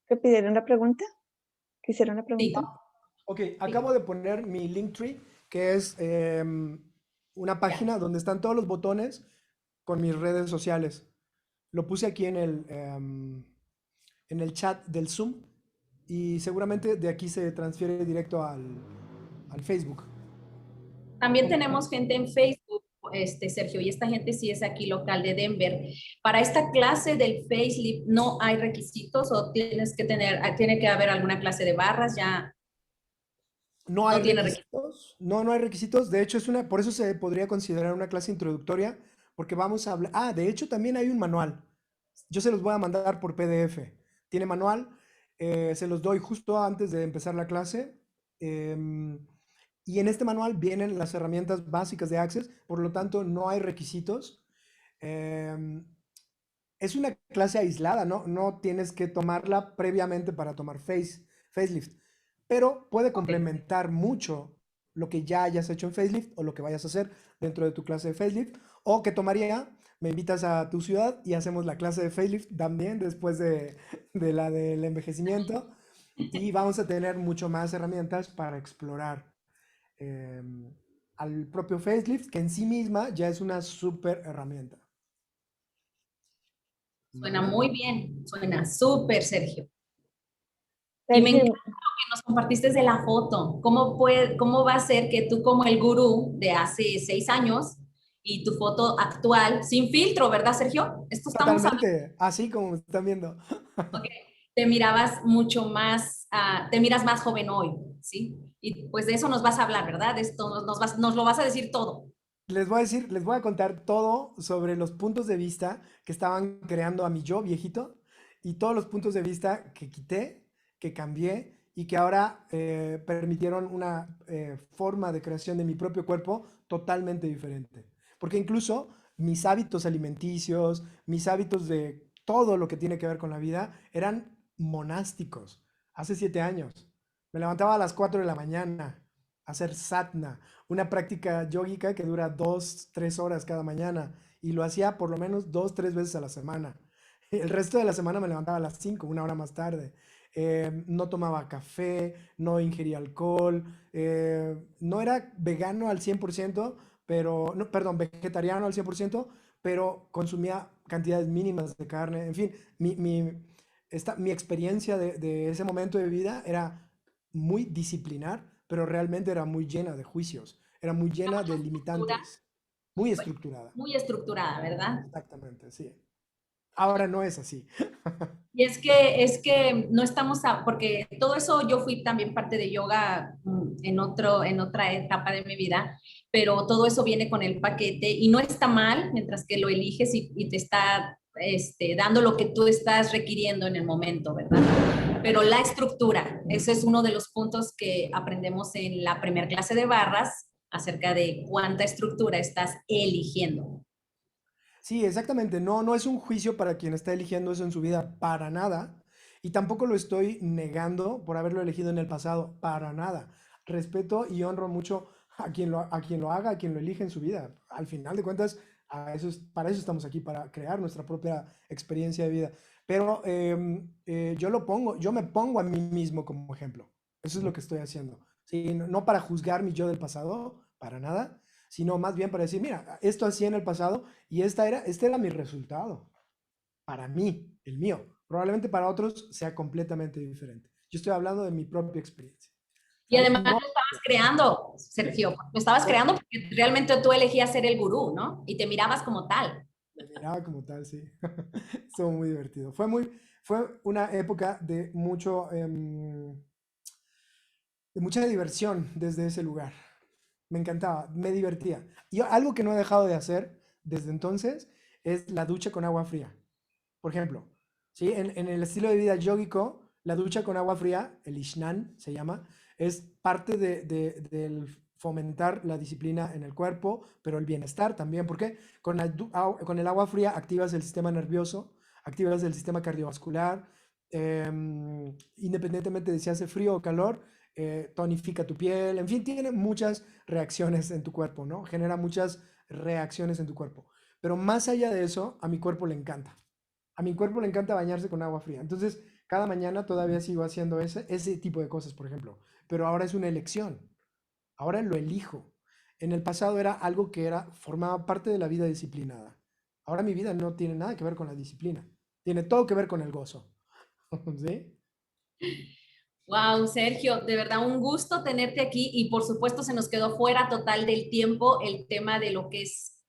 que pidieron la pregunta? ¿Quisieron la Sí. pregunta? Ok, acabo de poner mi Linktree, que es una página donde están todos los botones con mis redes sociales. Lo puse aquí en el chat del Zoom y seguramente de aquí se transfiere directo al Facebook. También tenemos gente en Facebook, Sergio, y esta gente sí es aquí local de Denver. Para esta clase del facelift, ¿no hay requisitos o tiene que haber alguna clase de barras? Ya No hay no tiene requisitos. requisitos, no hay requisitos. De hecho, por eso se podría considerar una clase introductoria, porque vamos a hablar. De hecho, también hay un manual. Yo se los voy a mandar por PDF. Tiene manual, se los doy justo antes de empezar la clase. Y en este manual vienen las herramientas básicas de Access, por lo tanto, no hay requisitos. Es una clase aislada, no tienes que tomarla previamente para tomar facelift, pero puede Ok. complementar mucho lo que ya hayas hecho en facelift o lo que vayas a hacer dentro de tu clase de facelift, o que tomaría, me invitas a tu ciudad y hacemos la clase de facelift también después de la del envejecimiento y vamos a tener mucho más herramientas para explorar eh, al propio facelift, que en sí misma ya es una súper herramienta. Suena ¿Vale? muy bien, suena súper, Sergio. Y me Sergio, encanta lo que nos compartiste de la foto. ¿Cómo va a ser que tú como el gurú de hace 6 años y tu foto actual, sin filtro, ¿verdad, Sergio? Esto estamos hablando, Totalmente, así como están viendo. ok, te mirabas mucho más, te miras más joven hoy, ¿sí? Y pues de eso nos vas a hablar, ¿verdad? De esto nos lo vas a decir todo. les voy a contar todo sobre los puntos de vista que estaban creando a mi yo viejito y todos los puntos de vista que quité, que cambié y que ahora permitieron una forma de creación de mi propio cuerpo totalmente diferente. Porque incluso mis hábitos alimenticios, mis hábitos de todo lo que tiene que ver con la vida eran monásticos. Hace 7 años. Me levantaba a las 4 de la mañana a hacer sadhana, una práctica yógica que dura 2, 3 horas cada mañana y lo hacía por lo menos 2, 3 veces a la semana. El resto de la semana me levantaba a las 5, una hora más tarde. No tomaba café, no ingería alcohol, no era vegano al 100%, pero, no, perdón, vegetariano al 100%, pero consumía cantidades mínimas de carne. En fin, mi experiencia de ese momento de vida era muy disciplinar, pero realmente era muy llena de juicios, era muy llena de Estructura, limitantes, muy estructurada. muy estructurada, ¿verdad? Exactamente, sí. Ahora no es así. Y es que no estamos, porque todo eso yo fui también parte de yoga en otra etapa de mi vida, pero todo eso viene con el paquete y no está mal mientras que lo eliges y te está dando lo que tú estás requiriendo en el momento, ¿verdad? Pero la estructura, ese es uno de los puntos que aprendemos en la primera clase de barras acerca de cuánta estructura estás eligiendo. Sí, exactamente. No, no es un juicio para quien está eligiendo eso en su vida, para nada. Y tampoco lo estoy negando por haberlo elegido en el pasado, para nada. Respeto y honro mucho a quien lo haga, a quien lo elige en su vida. Al final de cuentas, para eso estamos aquí, para crear nuestra propia experiencia de vida. Pero yo me pongo a mí mismo como ejemplo. Eso es lo que estoy haciendo. Sí, no, no para juzgar mi yo del pasado, para nada, sino más bien para decir, mira, esto hacía en el pasado y este era mi resultado, para mí, el mío. Probablemente para otros sea completamente diferente. Yo estoy hablando de mi propia experiencia. Y ¿Sale? además No, lo estabas creando, Sergio, lo estabas creando porque realmente tú elegías ser el gurú, ¿no? Y te mirabas como tal. me miraba como tal, sí. Estuvo muy divertido. Fue una época de mucha diversión desde ese lugar. Me encantaba, me divertía. Y algo que no he dejado de hacer desde entonces es la ducha con agua fría. Por ejemplo, ¿sí? En el estilo de vida yógico, la ducha con agua fría, el Ishnan se llama, es parte del fomentar la disciplina en el cuerpo, pero el bienestar también. ¿Por qué? Con el agua fría activas el sistema nervioso, activas el sistema cardiovascular, independientemente de si hace frío o calor, tonifica tu piel, en fin, tiene muchas reacciones en tu cuerpo, ¿no? Genera muchas reacciones en tu cuerpo. Pero más allá de eso, a mi cuerpo le encanta. A mi cuerpo le encanta bañarse con agua fría. Entonces, cada mañana todavía sigo haciendo ese tipo de cosas, por ejemplo. Pero ahora es una elección. Ahora lo elijo. En el pasado era algo que formaba parte de la vida disciplinada. Ahora mi vida no tiene nada que ver con la disciplina. Tiene todo que ver con el gozo. ¿Sí? Wow, Sergio, de verdad un gusto tenerte aquí y por supuesto se nos quedó fuera total del tiempo el tema de lo que es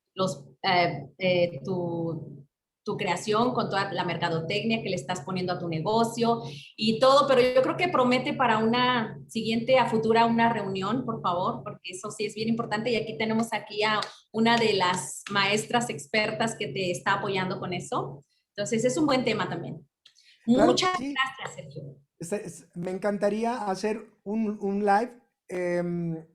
tu creación con toda la mercadotecnia que le estás poniendo a tu negocio y todo, pero yo creo que promete para una siguiente, a futura, una reunión, por favor, porque eso sí es bien importante y aquí tenemos aquí a una de las maestras expertas que te está apoyando con eso. Entonces es un buen tema también. Claro que Muchas sí. gracias, Sergio. Me encantaría hacer un live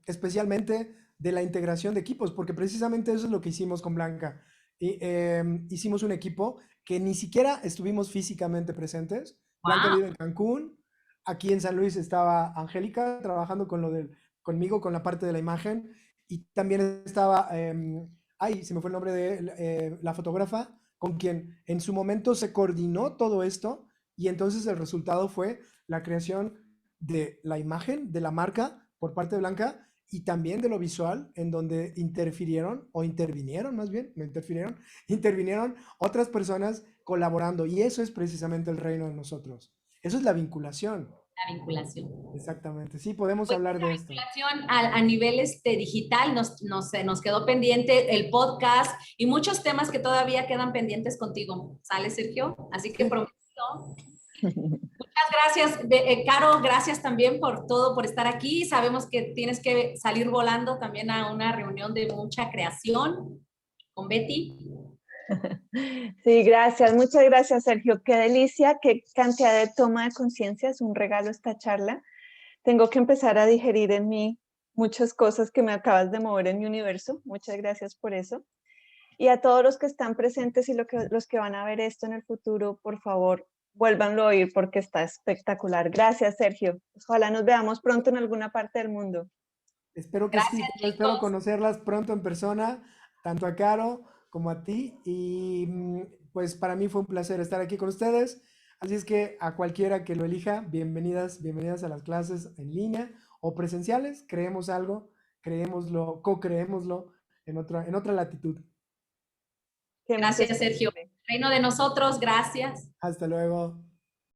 especialmente de la integración de equipos, porque precisamente eso es lo que hicimos con Blanca. Hicimos un equipo que ni siquiera estuvimos físicamente presentes. Blanca Wow. vive en Cancún, aquí en San Luis estaba Angélica trabajando conmigo con la parte de la imagen y también estaba, ay, se me fue el nombre de la fotógrafa, con quien en su momento se coordinó todo esto y entonces el resultado fue la creación de la imagen de la marca por parte de Blanca y también de lo visual, en donde interfirieron, o intervinieron más bien, no interfirieron, intervinieron otras personas colaborando. Y eso es precisamente el reino de nosotros. Eso es la vinculación. La vinculación. Exactamente. Sí, podemos Pues hablar esa de esto. vinculación a nivel digital nos quedó pendiente el podcast y muchos temas que todavía quedan pendientes contigo. ¿Sale, Sergio? Así que Sí, prometido. Muchas gracias, Caro, gracias también por todo, por estar aquí. Sabemos que tienes que salir volando también a una reunión de mucha creación con Betty. Sí, gracias, muchas gracias, Sergio. Qué delicia, qué cantidad de toma de conciencia, es un regalo esta charla. Tengo que empezar a digerir en mí muchas cosas que me acabas de mover en mi universo. Muchas gracias por eso. Y a todos los que están presentes y los que van a ver esto en el futuro, por favor, vuélvanlo a oír porque está espectacular. Gracias, Sergio. Ojalá nos veamos pronto en alguna parte del mundo. Espero que sí, Gracias, yo espero chicos. conocerlas pronto en persona, tanto a Caro como a ti. Y pues para mí fue un placer estar aquí con ustedes. Así es que a cualquiera que lo elija, bienvenidas, bienvenidas a las clases en línea o presenciales. Creemos algo, creémoslo, co-creémoslo en otra latitud. Que más es Gracias, Sergio. posible. Reino de nosotros, gracias. Hasta luego.